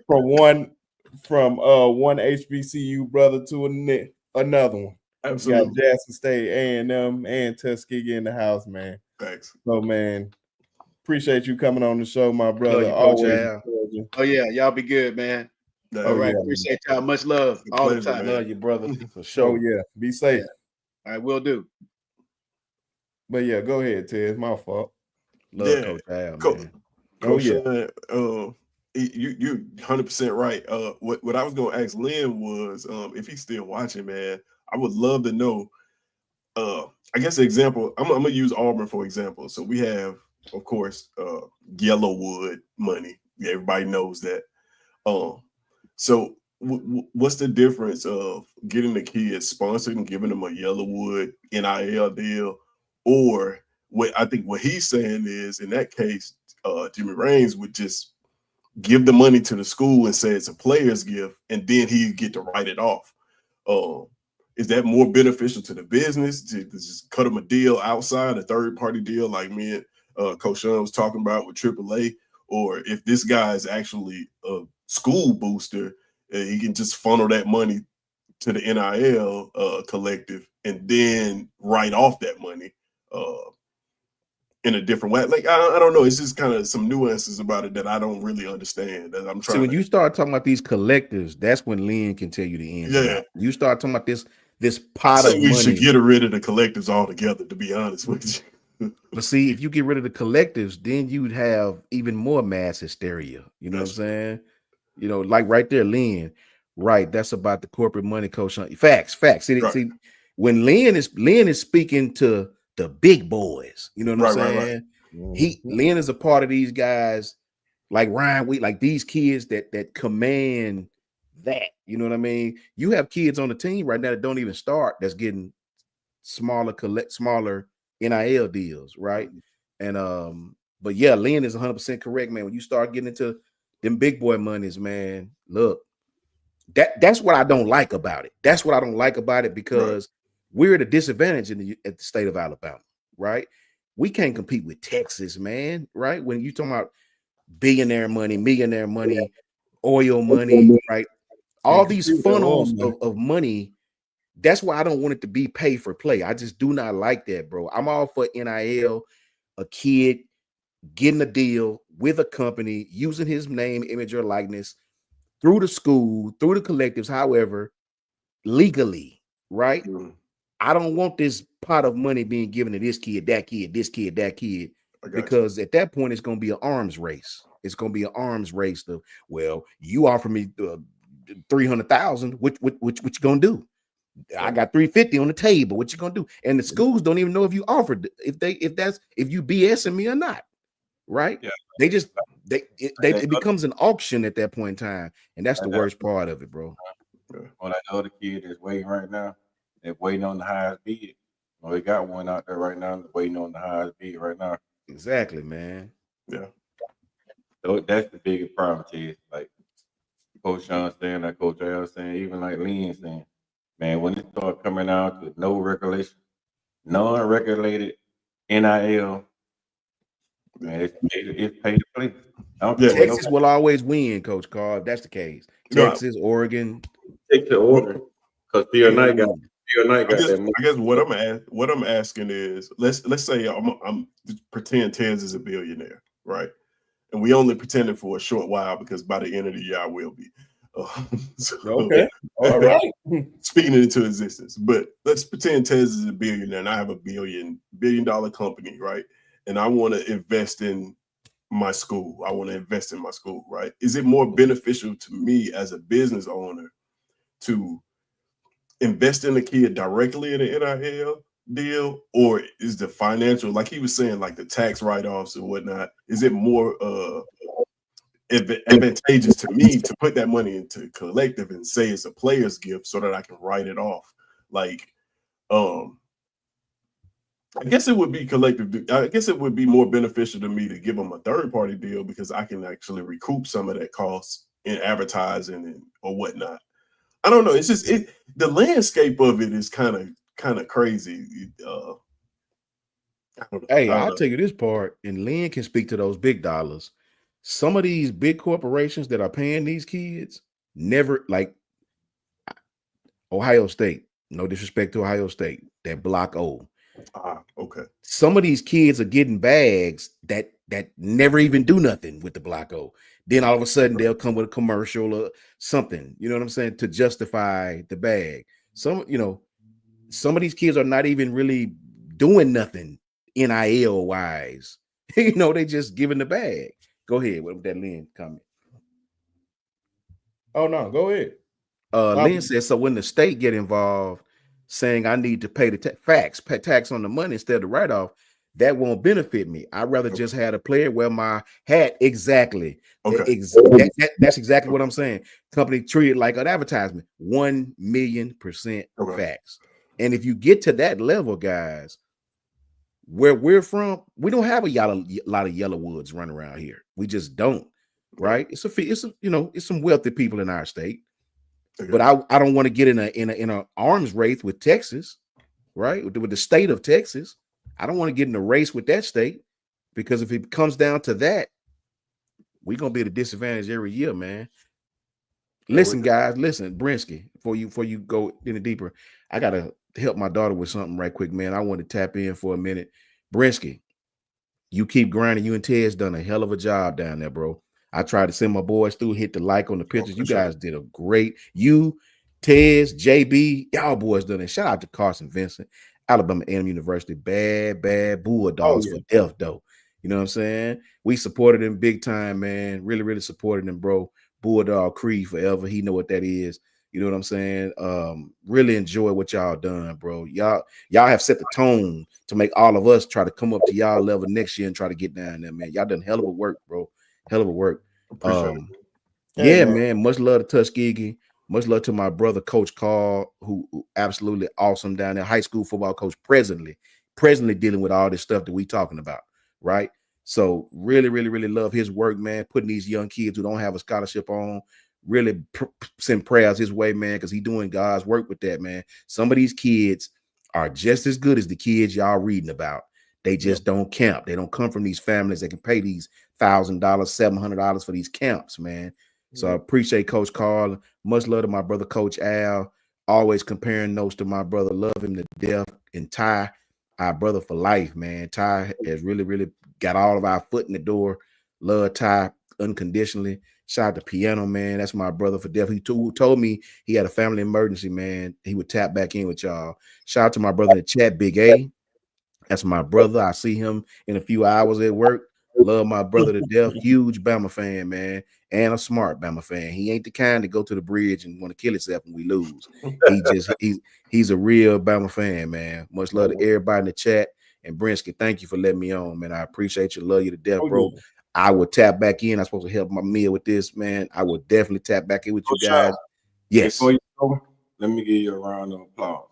From one HBCU brother to another one. Absolutely. You got Jackson State, A&M, and Tuskegee in the house, man. Thanks. So, man, appreciate you coming on the show, my brother. Oh yeah, y'all be good, man. All right, appreciate y'all. Much love all the time. Love you, brother, for sure. Oh yeah, be safe. All right, will do. But yeah, go ahead, Ted. My fault. Love Coach Al, man. Coach, you 100% right. What I was going to ask Lynn was, if he's still watching, man, I would love to know. I guess the example, I'm gonna use Auburn for example. So we have, of course, Yellowwood money. Yeah, everybody knows that. So what's the difference of getting the kids sponsored and giving them a Yellowwood NIL deal, or what I think what he's saying is, in that case, Jimmy Raines would just give the money to the school and say it's a player's gift, and then he'd get to write it off. Is that more beneficial to the business to just cut them a deal outside, a third-party deal like me and Coach Sean was talking about with AAA, or if this guy is actually a school booster, he can just funnel that money to the NIL collective and then write off that money in a different way. Like, I don't know. It's just kind of some nuances about it that I don't really understand. That I'm trying. See, when you start talking about these collectives, that's when Lynn can tell you the ins and outs. You start talking about this pot of money. We should get rid of the collectives altogether, to be honest with you. But see, if you get rid of the collectives, then you'd have even more mass hysteria. You know what I'm saying? You know, like right there, Lynn. Right, that's about the corporate money, Coach. Facts. See, when Lynn is speaking to the big boys, you know what I'm saying? Right. Lynn is a part of these guys, like Ryan Wheat, like these kids that command that. You know what I mean? You have kids on the team right now that don't even start, that's getting smaller NIL deals, right? And but yeah, Lynn is 100% correct, man. When you start getting into them big boy monies, man, look, that's what I don't like about it. That's what I don't like about it, because we're at a disadvantage at the state of Alabama, right? We can't compete with Texas, man, right? When you talking about billionaire money, millionaire money, oil money, right? All these funnels of money. That's why I don't want it to be pay for play. I just do not like that, bro. I'm all for NIL, a kid getting a deal with a company, using his name, image, or likeness through the school, through the collectives, however, legally, right? I don't want this pot of money being given to this kid, that kid, this kid, that kid, because at that point it's going to be an arms race. It's going to be an arms race of, well, you offer me 300,000, what you gonna do? I got 350 on the table. What you gonna do? And the schools don't even know if you offered, if you BSing me or not, right? Yeah. They just it becomes an auction at that point in time, and that's the worst part of it, bro. Well, I know the kid is waiting right now. They're waiting on the highest bid. Well, we got one out there right now, waiting on the highest bid right now. Exactly, man. Yeah. So that's the biggest problem, is like Coach Sean saying, like Coach Al saying, even like Lynn saying, man, when it starts coming out to no regulation, non-regulated NIL, man, it's pay to play. Texas will always win, Coach Carr. If that's the case. Texas, Oregon. Take the Oregon, because Theo Knight got that. I guess what I'm asking is, let's say I'm pretend Tez is a billionaire, right? And we only pretended for a short while, because by the end of the year I will be. Okay. All right. Speaking it into existence. But let's pretend Tez is a billionaire and I have a $1 billion company, right? And I want to invest in my school. I want to invest in my school, right? Is it more beneficial to me as a business owner to invest in a kid directly in an NIL deal, or is the financial, like he was saying, like the tax write-offs and whatnot, is it more advantageous to me to put that money into collective and say it's a player's gift so that I can write it off? Like, I guess it would be collective. I guess it would be more beneficial to me to give them a third-party deal, because I can actually recoup some of that cost in advertising or whatnot. I don't know. It's just the landscape of it is kind of crazy. Hey, I'll tell you this part, and Lynn can speak to those big dollars. Some of these big corporations that are paying these kids never, like Ohio State. No disrespect to Ohio State, that Block O. Okay. Some of these kids are getting bags that never even do nothing with the Block O. Then all of a sudden they'll come with a commercial or something, you know what I'm saying, to justify the bag. Some of these kids are not even really doing nothing NIL wise. They just giving the bag. Go ahead with that Lynn comment. Oh no, go ahead. Lynn says, so when the state get involved saying I need to pay the pay tax on the money instead of write-off, that won't benefit me. I'd rather just have a player wear my hat. Exactly. Okay. That's exactly what I'm saying. Company treated like an advertisement. 1,000,000% facts. And if you get to that level, guys, where we're from, we don't have a lot of yellow woods running around here. We just don't. Right? It's some wealthy people in our state. Okay. But I don't want to get in a arms race with Texas, right? With the state of Texas. I don't want to get in a race with that state, because if it comes down to that, we're gonna be at a disadvantage every year, man. Listen, guys, Brinsky, before you go any deeper, I gotta help my daughter with something right quick, man. I want to tap in for a minute. Brinsky, you keep grinding. You and Ted's done a hell of a job down there, bro. I tried to send my boys through, hit the like on the pictures. You guys did a great. You, Tez, JB, y'all boys done it. Shout out to Carson Vincent, Alabama A&M University. Bad Bulldogs for death, though. You know what I'm saying? We supported him big time, man. Really, really supported him, bro. Bulldog Creed forever. He know what that is. You know what I'm saying? Really enjoy what y'all done, bro. Y'all have set the tone to make all of us try to come up to y'all level next year and try to get down there, man. Y'all done hell of a work, bro. Hell of a work. Yeah, man. Much love to Tuskegee. Much love to my brother, Coach Carl, who absolutely awesome down there. High school football coach, presently dealing with all this stuff that we talking about. right? So really, really, really love his work, man. Putting these young kids who don't have a scholarship on, really send prayers his way, man, because he's doing God's work with that, man. Some of these kids are just as good as the kids y'all reading about. They just don't camp. They don't come from these families that can pay these $1,000, $700 for these camps, man. So I appreciate Coach Carl. Much love to my brother, Coach Al. Always comparing notes to my brother. Love him to death. And Ty, our brother for life, man. Ty has really, really got all of our foot in the door. Love Ty unconditionally. Shout out to Piano, man. That's my brother for death. He told me he had a family emergency, man. He would tap back in with y'all. Shout out to my brother in the chat, Big A. That's my brother. I see him in a few hours at work. Love my brother to death. Huge Bama fan, man, and a smart Bama fan. He ain't the kind to go to the bridge and want to kill himself when we lose. He's a real Bama fan, man. Much love to everybody in the chat. And Brinsky, thank you for letting me on, man. I appreciate you. Love you to death, bro. I will tap back in. I'm supposed to help my meal with this, man. I will definitely tap back in with you guys. Yes. Before you go, let me give you a round of applause.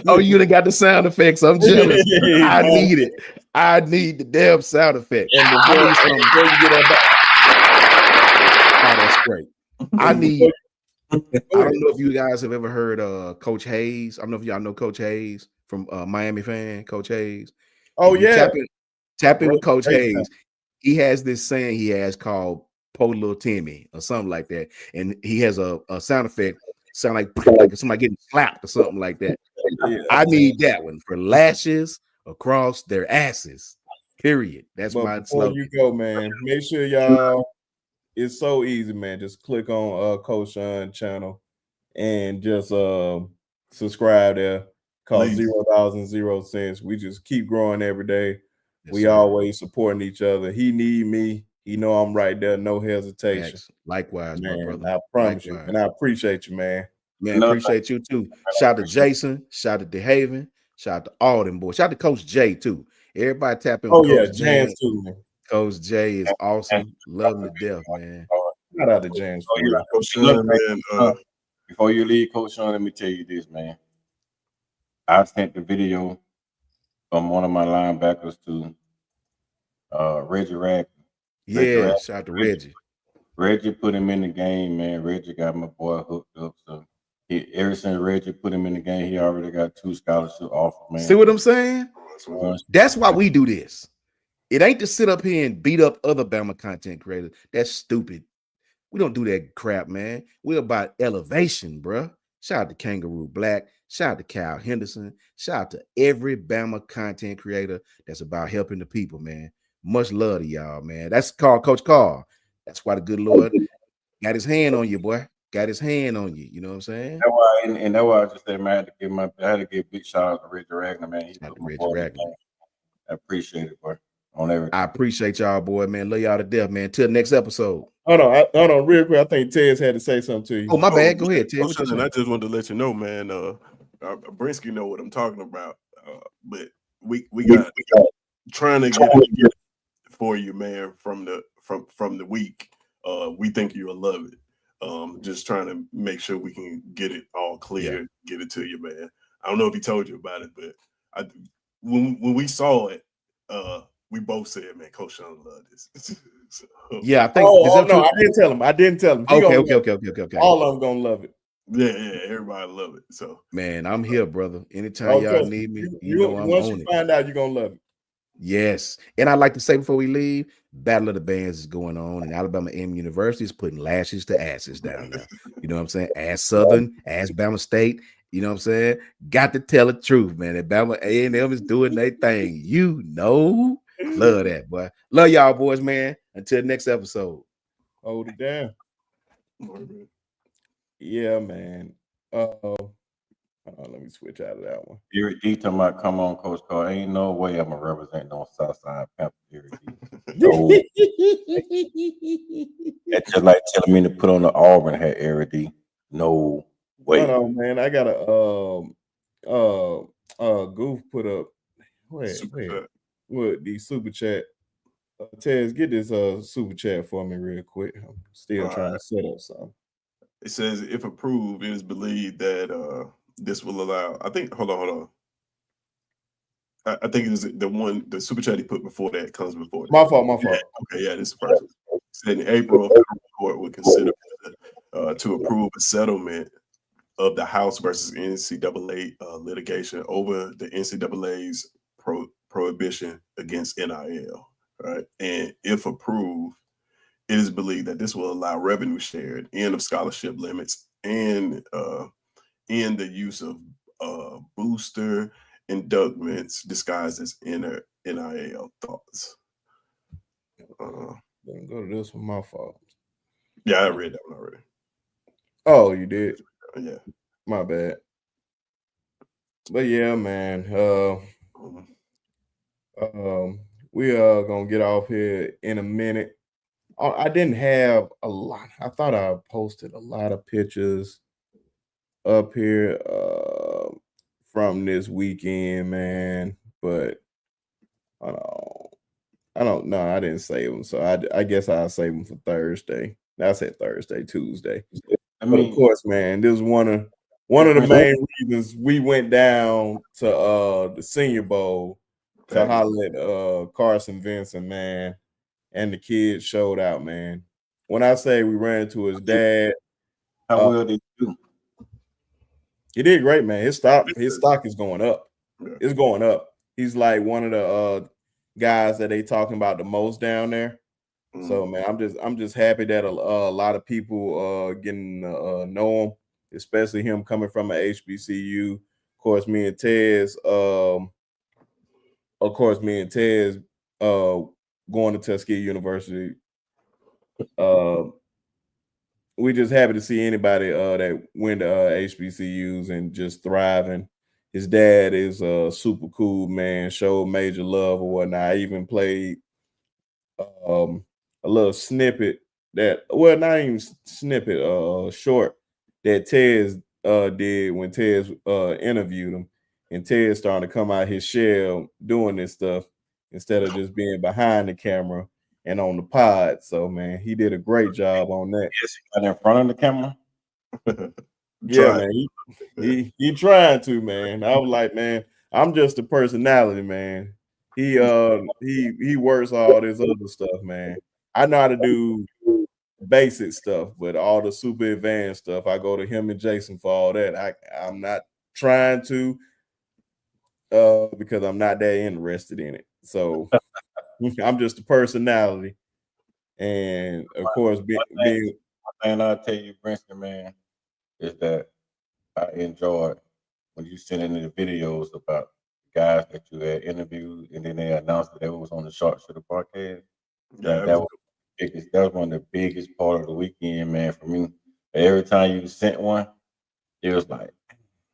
Oh, you done got the sound effects. I'm jealous. I need it. I need the damn sound effect. And before you get that back. Oh, that's great. I don't know if you guys have ever heard Coach Hayes. I don't know if y'all know Coach Hayes from Miami fan, Coach Hayes. Oh, yeah. Tap in with Coach Hayes. He has this saying he has called Po Little Timmy or something like that. And he has a sound effect. Sound like somebody getting slapped or something like that. I need that one for lashes across their asses. Period. That's my slogan. You go, man. Make sure y'all. It's so easy, man. Just click on Coach Sean channel and just subscribe there. Cost $0.00. We just keep growing every day. Yes, we always supporting each other. He need me. He know I'm right there. No hesitation. Thanks. Likewise, man, my brother. I promise you. And I appreciate you, man. Man, appreciate you too. Shout out to Jason. Shout out to DeHaven. Shout out to all them boys. Shout out to Coach J too. Everybody tap in. Coach J too, man. Coach J is awesome. Love him to death, man. Shout out to James. Before you leave, Coach Sean, let me tell you this, man. I sent the video from one of my linebackers to Reggie Ragland. Yeah, shout out to Reggie. Reggie put him in the game, man. Reggie got my boy hooked up. So ever since Reggie put him in the game, he already got 2 scholarship offers, man. See what I'm saying? That's why we do this. It ain't to sit up here and beat up other Bama content creators. That's stupid. We don't do that crap, man. We're about elevation, bro. Shout out to Kangaroo Black. Shout out to Kyle Henderson. Shout out to every Bama content creator that's about helping the people, man. Much love to y'all, man. That's Coach Carl. That's why the good Lord got his hand on you, boy. Got his hand on you. You know what I'm saying? That's why, and that's why I just said, man, I had to give big shout out to Reggie Ragland, man. He's my boy, man. I appreciate it, boy. On everything. I appreciate y'all, boy, man. Love y'all to death, man. Till next episode. Hold on, real quick. I think Tez had to say something to you. Oh, my bad. Go ahead, Ted. I just wanted to let you know, man. Brinsky know what I'm talking about. But we got trying to get it for you, man, from the week. We think you'll love it. Just trying to make sure we can get it all clear, get it to you, man. I don't know if he told you about it, but when we saw it, we both said, man, Coach Sean loved this. So, yeah, I think. No, I didn't tell him. Okay. All of them gonna love it. Yeah, everybody love it. So, man, I'm here, brother. Anytime y'all need me, you know I'm once on you find out, you're gonna love it. Yes, and I'd like to say before we leave, Battle of the Bands is going on, and Alabama A&M University is putting lashes to asses down there. You know what I'm saying? As Southern, as Bama State. You know what I'm saying? Got to tell the truth, man. That Bama A&M is doing their thing. You know, love that, boy. Love y'all, boys, man. Until next episode. Hold it down. Yeah, man. Let me switch out of that one. Eric D talking about, come on, Coach Carl. Ain't no way I'm gonna represent no Southside Panther. Eric D. So, that's just like telling me to put on the Auburn hat, Eric D. No way. Hold on, man. I got a Goof put up. What the super chat? Tez, get this super chat for me real quick. I'm still trying to set up something. It says, if approved, it is believed that this will allow. I think. Hold on. I think it is the super chat he put before that comes before that. My fault. Okay, yeah, this is the first one. Said in April, a federal court would consider to approve a settlement of the House versus NCAA litigation over the NCAA's prohibition against NIL, right? And if approved, it is believed that this will allow revenue shared, end of scholarship limits, and in the use of booster inductments disguised as NIL thoughts. Didn't go to this one. My fault. Yeah, I read that one already. Oh, you did? Yeah. My bad. But yeah, man. We are gonna get off here in a minute. I didn't have a lot. I thought I posted a lot of pictures up here from this weekend, man. But I don't know. I didn't save them, so I guess I'll save them for Thursday. I said Thursday, Tuesday. But of course, man, this is one of the main reasons we went down to the Senior Bowl to holler at Carson Vincent, man, and the kids showed out, man. When I say we ran into his dad, how well did he do? He did great, man. His stock is going up. It's going up. He's like one of the guys that they talking about the most down there. So man, I'm just happy that a lot of people getting know him, especially him coming from an HBCU. Of course, me and Tez going to Tuskegee University. We just happy to see anybody that went to HBCUs and just thriving. His dad is super cool, man. Showed major love or whatnot. I even played a little snippet not even snippet, short that Tez did when Tez interviewed him, and Tez starting to come out his shell doing this stuff instead of just being behind the camera and on the pod. So man, he did a great job on that. Yes, he got in front of the camera. Yeah, man. He trying to, man. I was like, man, I'm just a personality, man. He works all this other stuff, man. I know how to do basic stuff, but all the super advanced stuff, I go to him and Jason for all that. I'm not trying to because I'm not that interested in it. So I'm just a personality. And of course, one thing I'll tell you, Princeton, man, is that I enjoyed when you sent in the videos about guys that you had interviewed, and then they announced that they was on the Sharp Shooter podcast. Yeah, that was one of the biggest part of the weekend, man, for me. Every time you sent one, it was like,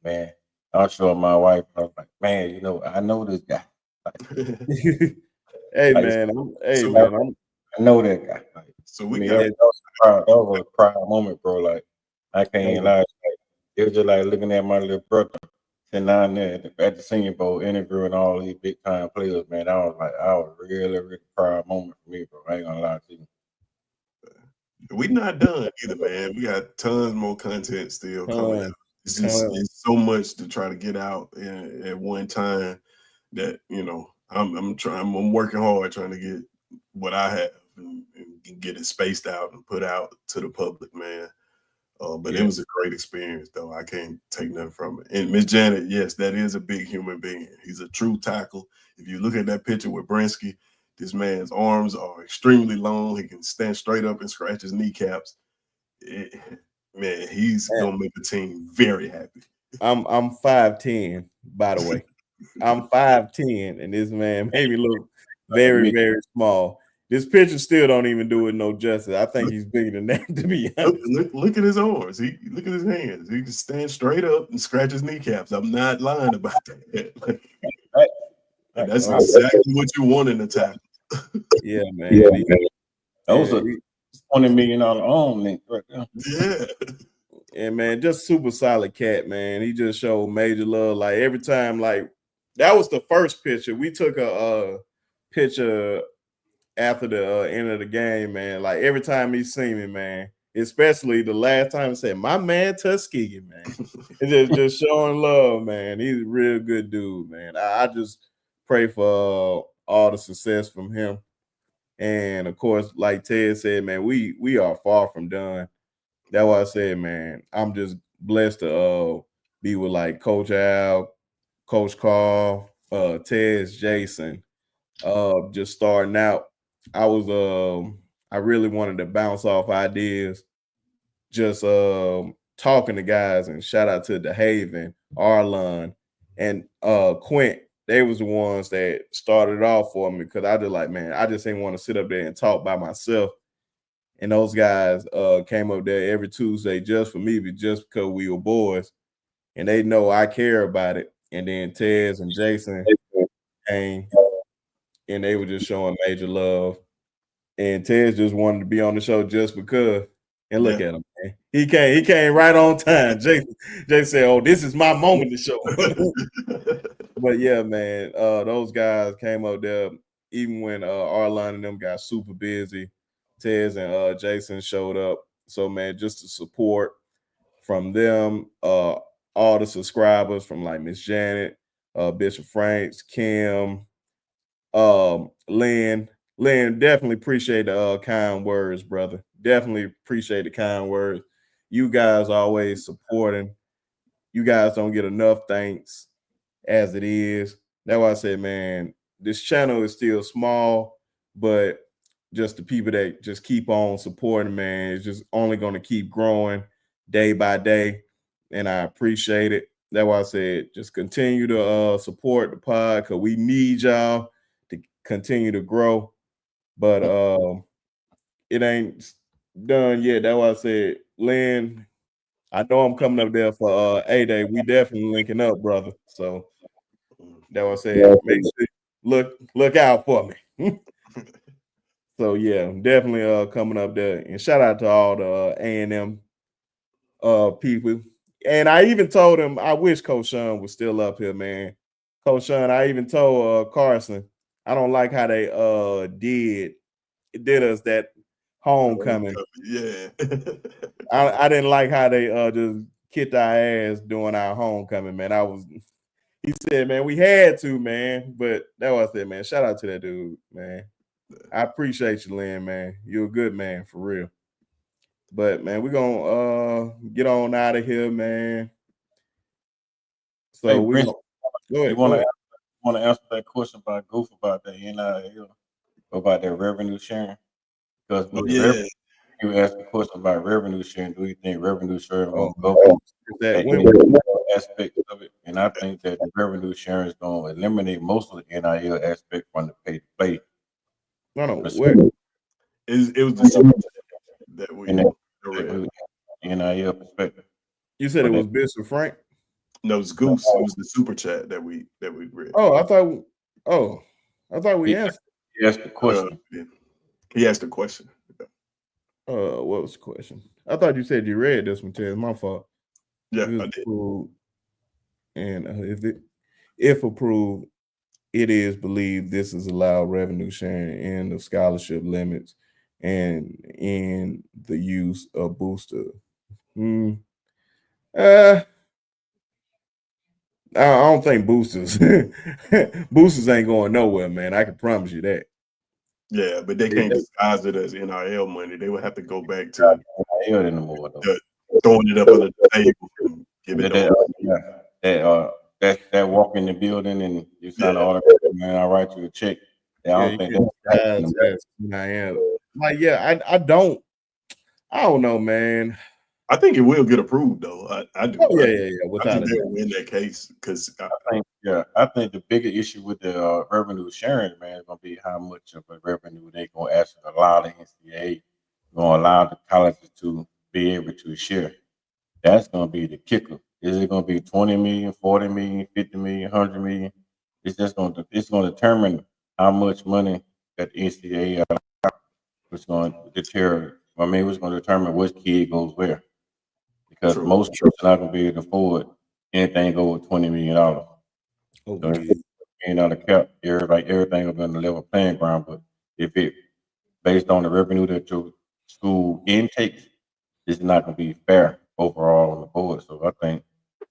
man, I was showing my wife, I was like, man, I know this guy. Hey, like, man, I know that guy. Like, so we that was a proud moment, bro. Like, I can't lie. Like, it was just like looking at my little brother sitting down there at the Senior Bowl interviewing all these big time players, man. I was really, really proud moment for me, bro. I ain't gonna lie to you. We're not done either, man. We got tons more content still coming out. It's so much to try to get out at one time that I'm working hard trying to get what I have and get it spaced out and put out to the public, man. But it was a great experience, though. I can't take nothing from it. And Miss Janet, yes, that is a big human being. He's a true tackle. If you look at that picture with Brinsky, this man's arms are extremely long. He can stand straight up and scratch his kneecaps. Man, he's gonna make the team very happy. I'm 5'10", by the way. I'm 5'10", and this man made me look very, very small. This picture still don't even do it no justice. I think he's bigger than that, to be honest. Look at his arms. Look at his hands. He can stand straight up and scratch his kneecaps. I'm not lying about that. That's exactly what you want in a tackle. Yeah, man. That was a $20 million arm link right there. Yeah. And man, just super solid cat, man. He just showed major love. Like every time, like that was the first picture. We took a picture after the end of the game, man. Like every time he seen me, man, especially the last time he said, "My man Tuskegee, man." It's just showing love, man. He's a real good dude, man. I just pray for all the success from him. And of course, like Ted said, man, we are far from done. That's why I said, man, I'm just blessed to be with like Coach Al, Coach Carl, Tez, Jason. Just starting out. I really wanted to bounce off ideas, just talking to guys, and shout out to DeHaven, Arlon, and Quint. They was the ones that started off for me because I just like, man, I just didn't want to sit up there and talk by myself. And those guys came up there every Tuesday just for me, but just because we were boys, and they know I care about it. And then Tez and Jason came, and they were just showing major love. And Tez just wanted to be on the show just because. And look at him, man. He came right on time. Jason said, "Oh, this is my moment to show." But yeah, man, those guys came up there even when Arlon and them got super busy. Tez and Jason showed up. So man, just the support from them, all the subscribers from like Miss Janet, Bishop Franks, Kim, Lynn, definitely appreciate the kind words, brother. Definitely appreciate the kind words. You guys always supporting. You guys don't get enough thanks as it is. That's why I said, man, this channel is still small, but just the people that just keep on supporting, man, it's just only going to keep growing day by day. And I appreciate it. That's why I said, just continue to support the pod because we need y'all to continue to grow. But it ain't done yet. That's why I said, Lynn, I know I'm coming up there for A-Day. We definitely linking up, brother. So that's what I said. Make sure look out for me. So yeah, definitely coming up there. And shout out to all the A&M people. And I even told him I wish Coach Sean was still up here, man. Coach Sean, I even told Carson, I don't like how they did us that homecoming. Yeah. I didn't like how they just kicked our ass during our homecoming, man. He said, man, we had to, man. But that was it, man. Shout out to that dude, man. I appreciate you, Lynn, man. You're a good man, for real. But man, we're gonna get on out of here, man. So Hey, we Prince, go ahead. You want to answer that question by Goof about the NIL, about their revenue sharing? Because with the revenue, you asked the question about revenue sharing. Do you think revenue sharing will go that aspect of it? And I think that the revenue sharing is going to eliminate most of the NIL aspect from the pay to play. No, where? It was the super that we NIL perspective. You said it was Bishop Frank? No, it was Goose. It was the super chat that we read. Oh, I thought we answered. He asked the question. He asked a question. What was the question? I thought you said you read this one, Ted. My fault. Yeah, I did. Approved, and if approved, it is believed this is allowed revenue sharing in the scholarship limits and in the use of booster. I don't think boosters ain't going nowhere, man. I can promise you that. Yeah, but they can't disguise it as NIL money. They would have to go back to NIL anymore, though. Throwing it up under the table and give it that walk in the building and you sign an autograph, man, I write you a check. I don't think that's NIL. Like, yeah, I don't know, man. I think it will get approved, though. I do. Oh, yeah. Without I think they'll win that case because I think the bigger issue with the revenue sharing, man, is going to be how much of a revenue they're going to actually allow the NCAA, going to allow the colleges to be able to share. That's going to be the kicker. Is it going to be 20 million, 40 million, 50 million, 100 million? It's going to determine how much money that the NCAA is going to deter. I mean, it's going to determine which kid goes where. Because most kids are not going to be able to afford anything over $20 million. So if $1 cap, everything will be on the level playing ground. But if it based on the revenue that your school intakes, it's not going to be fair overall on the board. So I think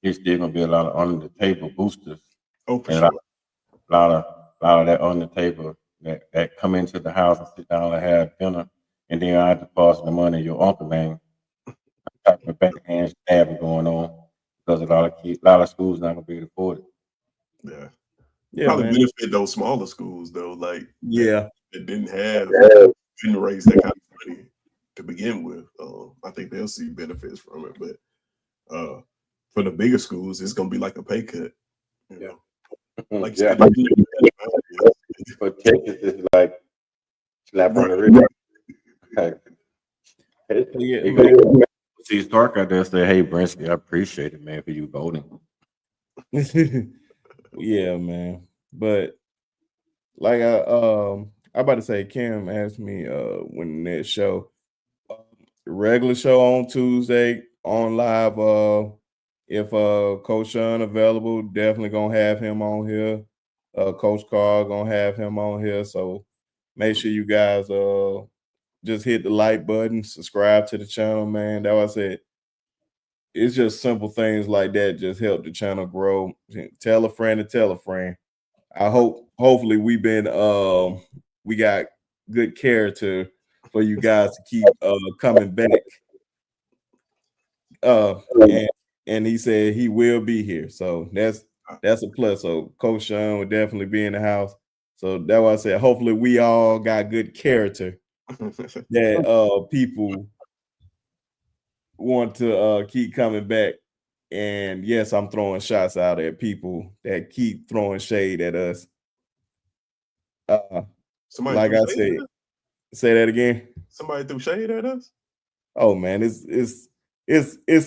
it's still going to be a lot of under the table boosters. Oh, for sure. A lot of a lot of that on the table that come into the house and sit down and have dinner, and then I deposit the money in your uncle name. Type of backhand stabbing going on because a lot of schools not gonna be able to afford it. Yeah. Yeah, Probably man. benefit those smaller schools though, like Yeah. that didn't raise that kind of money to begin with. I think they'll see benefits from it, but for the bigger schools, it's gonna be like a pay cut. You know? Like you Yeah. said, you know, For Texas, it's like slap on the wrist. Hey, Yeah, you man. go see Stark out there say, "Hey, Brinsky, I appreciate it, man, for you voting." Yeah, man. But like I about to say, Kim asked me when that show, regular show on Tuesday on live. If Coach Sean available, definitely gonna have him on here. Coach Carl gonna have him on here. So make sure you guys just hit the like button, subscribe to the channel, man. That was it. It's just simple things like that just help the channel grow. Tell a friend to tell a friend. Hopefully we got good character for you guys to keep coming back. And he said he will be here. So that's a plus. So Coach Sean will definitely be in the house. So that's why I said hopefully we all got good character that people want to keep coming back. And yes, I'm throwing shots out at people that keep throwing shade at us. somebody Like threw I shade said, at us? say that again. Somebody threw shade at us? Oh man, it's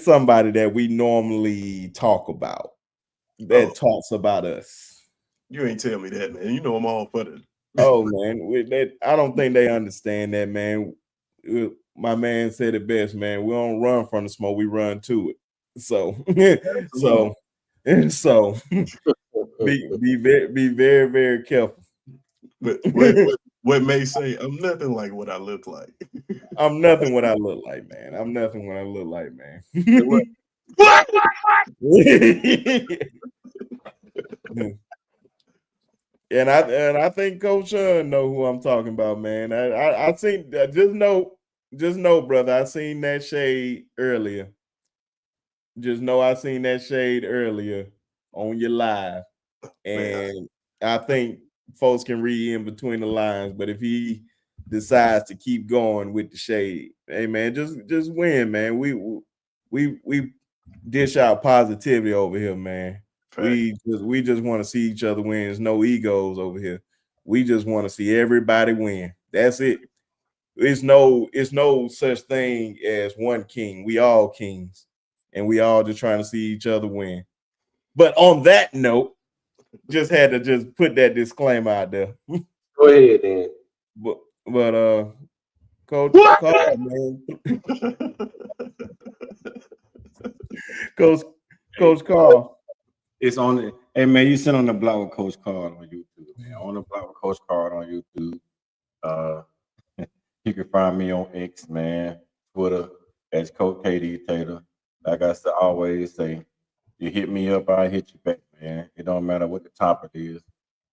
somebody that we normally talk about that talks about us. You ain't tell me that, man. You know I'm all for it. Oh man, I don't think they understand that, man. My man said it best, man. We don't run from the smoke, we run to it. So so be very, very careful. But what May say, I'm nothing like what I look like. I'm nothing what I look like, man. I'm nothing what I look like, man. What? And I think Coach Sean know who I'm talking about, man. I seen just know, brother. I seen that shade earlier. Just know I seen that shade earlier on your live, and I think folks can read in between the lines. But if he decides to keep going with the shade, hey man, just win, man. We dish out positivity over here, man. We just want to see each other win. There's no egos over here. We just want to see everybody win. That's it. It's no such thing as one king. We all kings, and we all just trying to see each other win. But on that note, just had to just put that disclaimer out there. Go ahead, then. But Coach Carl, man. Coach Carl. It's on the hey man, you sit on the block with Coach Card on YouTube, man. On the block with Coach Card on YouTube. You can find me on X, man, Twitter as Coach KD Taylor. Like I said, always say, you hit me up, I hit you back, man. It don't matter what the topic is.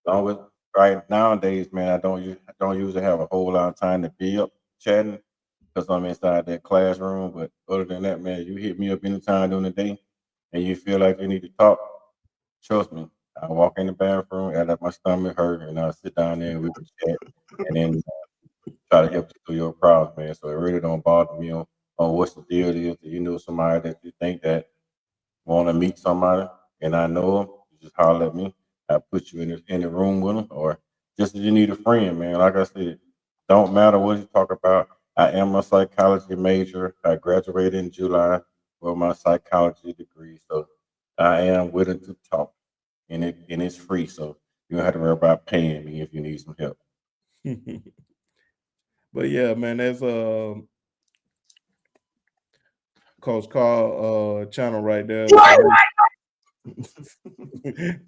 Long as right nowadays, man, I don't usually have a whole lot of time to be up chatting because I'm inside that classroom. But other than that, man, you hit me up anytime during the day and you feel like you need to talk, trust me. I walk in the bathroom, and let my stomach hurt, and I sit down there and we can chat, and then try to help you through your problems, man. So it really don't bother me on what's the deal is. You know somebody that you think that want to meet somebody, and I know them, you just holler at me. I put you in the room with them, or just if you need a friend, man. Like I said, don't matter what you talk about. I am a psychology major. I graduated in July with my psychology degree, so I am willing to talk, and it's free, so you don't have to worry about paying me if you need some help. But yeah, man, that's Coach Carl channel right there. So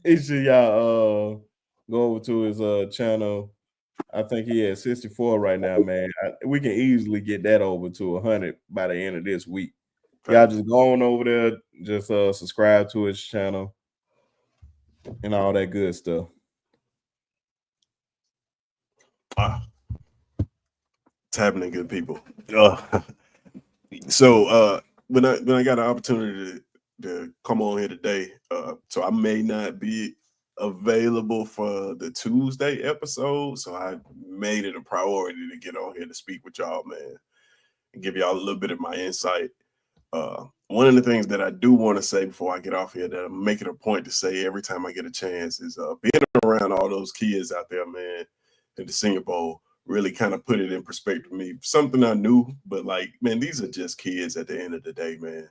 make sure y'all go over to his channel. I think he has 64 right now, man. We can easily get that over to 100 by the end of this week. Y'all just go on over there, just subscribe to his channel and all that good stuff. It's happening, good people. So when I got an opportunity to come on here today, so I may not be available for the Tuesday episode, so I made it a priority to get on here to speak with y'all, man, and give y'all a little bit of my insight. One of the things that I do want to say before I get off here that I'm making a point to say every time I get a chance is being around all those kids out there, man, at the Senior Bowl really kind of put it in perspective for me. Something I knew, but like, man, these are just kids at the end of the day, man.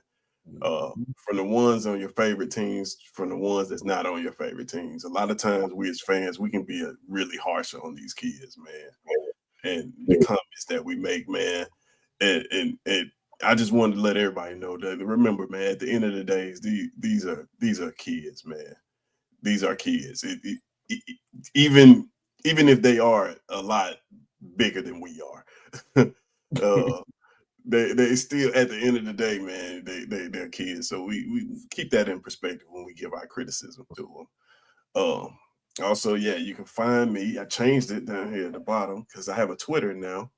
From the ones on your favorite teams, from the ones that's not on your favorite teams. A lot of times we as fans, we can be really harsh on these kids, man. And the comments that we make, man. And I just wanted to let everybody know that, remember, man, at the end of the day, these are kids, man. These are kids. Even if they are a lot bigger than we are, they still, at the end of the day, man, they're kids. So we keep that in perspective when we give our criticism to them. Also, yeah, you can find me. I changed it down here at the bottom because I have a Twitter now.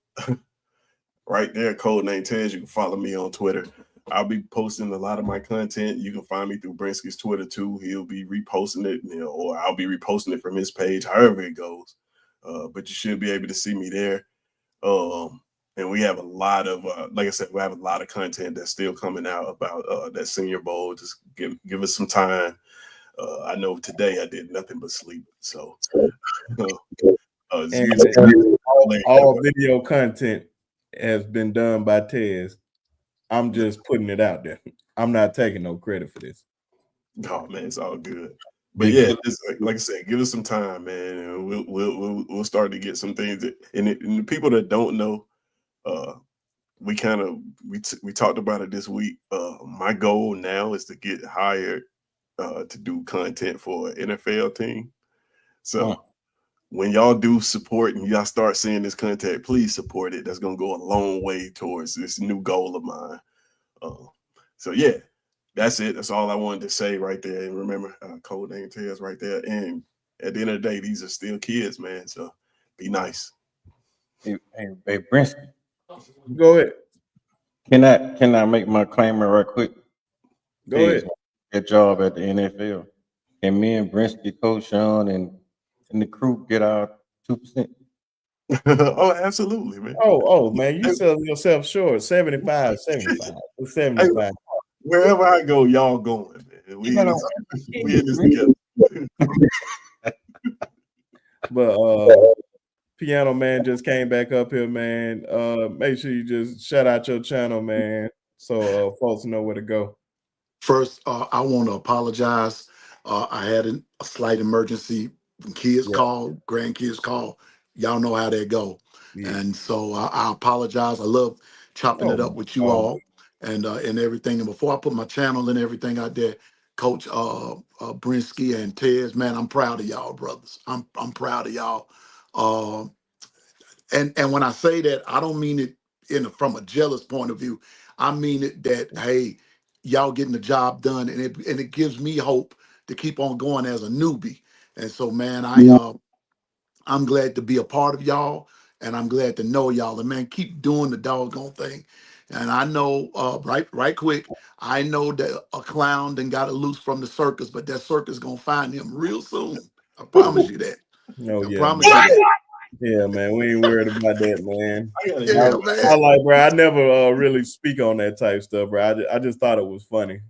Right there, code name Tez. You can follow me on Twitter. I'll be posting a lot of my content. You can find me through Brinsky's Twitter too. He'll be reposting it, or I'll be reposting it from his page, however it goes. But you should be able to see me there. And we have a lot of, like I said, we have a lot of content that's still coming out about that Senior Bowl. Just give us some time. I know today I did nothing but sleep. So all video content has been done by Tez. I'm just putting it out there. I'm not taking no credit for this. Oh man, it's all good. But yeah, like I said, give us some time, man, and we'll start to get some things. And the people that don't know, we talked about it this week. My goal now is to get hired to do content for an NFL team. So when y'all do support and y'all start seeing this content, please support it. That's gonna go a long way towards this new goal of mine. So yeah, that's it. That's all I wanted to say right there. And remember, code name Tez right there. And at the end of the day, these are still kids, man. So be nice. Hey, Brinsky. Go ahead. Can I make my claim right quick? Go ahead. Good job at the NFL. Can me and Brinsky, Coach Sean, and the crew get our 2%? Oh, absolutely, man. Oh, man, you selling yourself short. 75. Hey, wherever I go, y'all going, man. We in this together. But Piano Man just came back up here, man. Make sure you just shout out your channel, man, so folks know where to go. First, I want to apologize. I had a slight emergency. Kids call, grandkids call. Y'all know how that go. Yeah. And so I apologize. I love chopping it up with you all and everything. And before I put my channel and everything out there, Coach Brinsky and Tez, man, I'm proud of y'all, brothers. I'm proud of y'all. And when I say that, I don't mean it from a jealous point of view. I mean it that, hey, y'all getting the job done, and it gives me hope to keep on going as a newbie. And so, man, I'm glad to be a part of y'all, and I'm glad to know y'all. And man, keep doing the doggone thing. And I know, right quick, I know that a clown done got it loose from the circus, but that circus gonna find him real soon. I promise you that. I promise you that. Yeah, man, we ain't worried about that, man. Man. I like, bro. I never really speak on that type stuff, bro. I just thought it was funny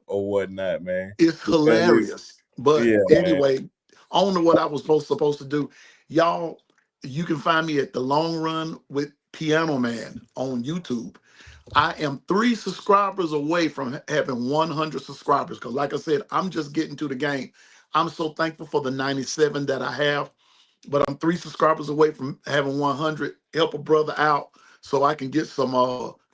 or whatnot, man. It's hilarious. But anyway, man, on to what I was supposed to do. Y'all, you can find me at The Long Run with Piano Man on YouTube. I am 3 subscribers away from having 100 subscribers because, like I said, I'm just getting to the game. I'm so thankful for the 97 that I have. But I'm 3 subscribers away from having 100. Help a brother out so I can get some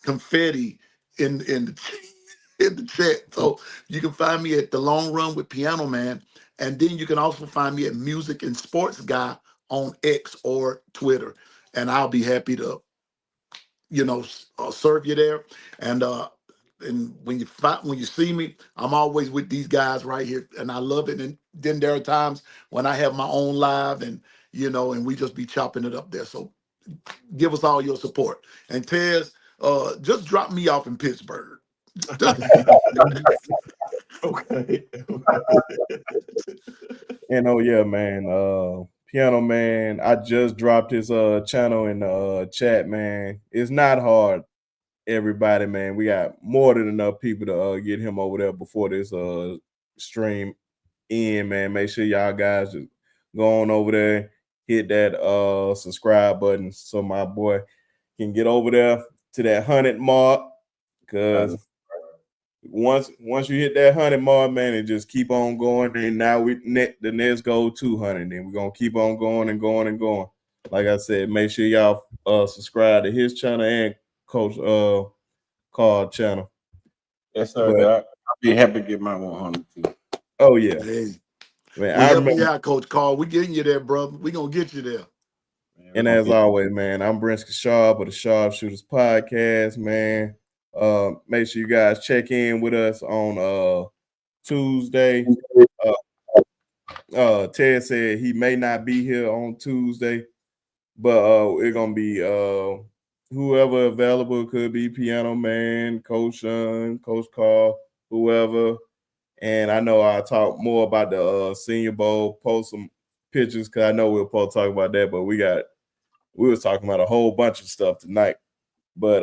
confetti in the chat. So you can find me at The Long Run with Piano Man, and then you can also find me at Music and Sports Guy on X or Twitter, and I'll be happy to, serve you there. And when you see me, I'm always with these guys right here, and I love it. And then there are times when I have my own live, and and we just be chopping it up there. So give us all your support. And Tez, just drop me off in Pittsburgh. Okay. And yeah, man. Piano Man, I just dropped his channel in the chat, man. It's not hard, everybody, man. We got more than enough people to get him over there before this stream in, man. Make sure y'all guys just go on over there, hit that subscribe button so my boy can get over there to that 100 mark. Because once you hit that 100 mark, man, and just keep on going. And now the next goal 200, and we're gonna keep on going and going and going. Like I said, make sure y'all subscribe to his channel and Coach Carl channel. Yes, sir. I'll be happy to get my 100 too. Oh yeah, hey, man. Help me out, Coach Carl. We getting you there, brother. We gonna get you there. And as always, man, I'm Brinsky Sharp of the Sharpshooters Podcast, man. Make sure you guys check in with us on Tuesday. Ted said he may not be here on Tuesday, but it's gonna be whoever available. Could be Piano Man, Coach Sean, Coach Carl, whoever. And I know I'll talk more about the Senior Bowl, post some pictures, because I know we'll probably talk about that, but we was talking about a whole bunch of stuff tonight. But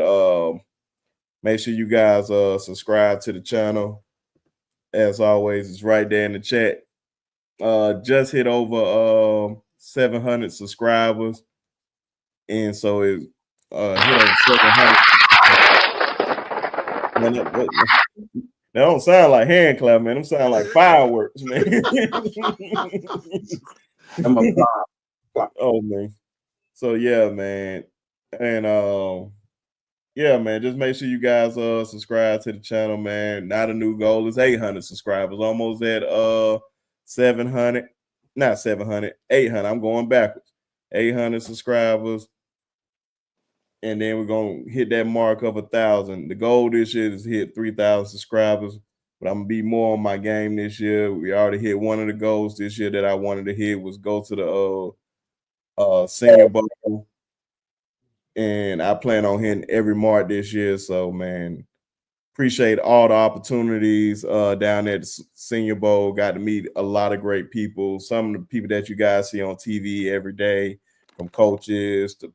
make sure you guys subscribe to the channel. As always, it's right there in the chat. Just hit over 700 subscribers. And so it's hit over 700. That don't sound like hand clap, man. Them sound like fireworks, man. Oh, man. So yeah, man. And yeah, man, just make sure you guys subscribe to the channel, man. Now the new goal is 800 subscribers. Almost at 700. Not 700, 800. I'm going backwards. 800 subscribers. And then we're going to hit that mark of 1,000. The goal this year is to hit 3,000 subscribers. But I'm going to be more on my game this year. We already hit one of the goals this year that I wanted to hit was go to the Senior Bowl. And I plan on hitting every mark this year. So, man, appreciate all the opportunities down at the Senior Bowl. Got to meet a lot of great people. Some of the people that you guys see on TV every day, from coaches to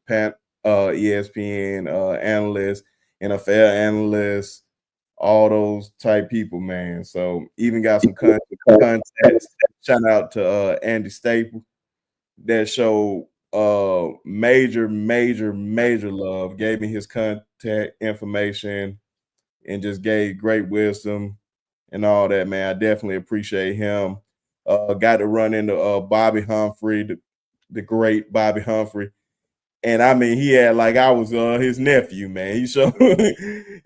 ESPN analysts, NFL analysts, all those type people, man. So even got some contacts. Shout out to Andy Staple that showed major love, gave me his contact information and just gave great wisdom and all that, man. I definitely appreciate him. Got to run into Bobby Humphrey, the great Bobby Humphrey. And I mean, he had like I was his nephew, man. He showed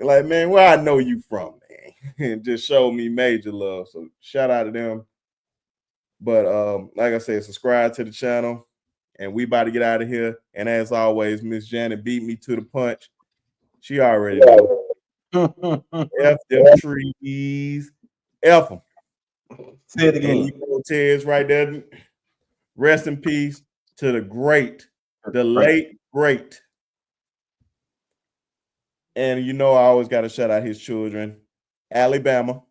like, man, where I know you from, man. And just showed me major love. So shout out to them. But like I said, subscribe to the channel. And we about to get out of here. And as always, Miss Janet beat me to the punch. She already knows. F them trees. F them. Say it again. Tez right there. Rest in peace to the great, the late great. And I always got to shout out his children, Alabama,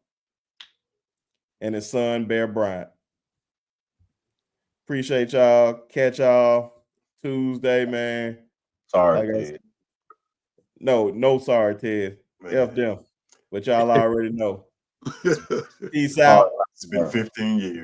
and his son, Bear Bryant. Appreciate y'all. Catch y'all Tuesday, man. Sorry, Ted. No, sorry, Ted. F them. But y'all already know. Peace out. It's been 15 years.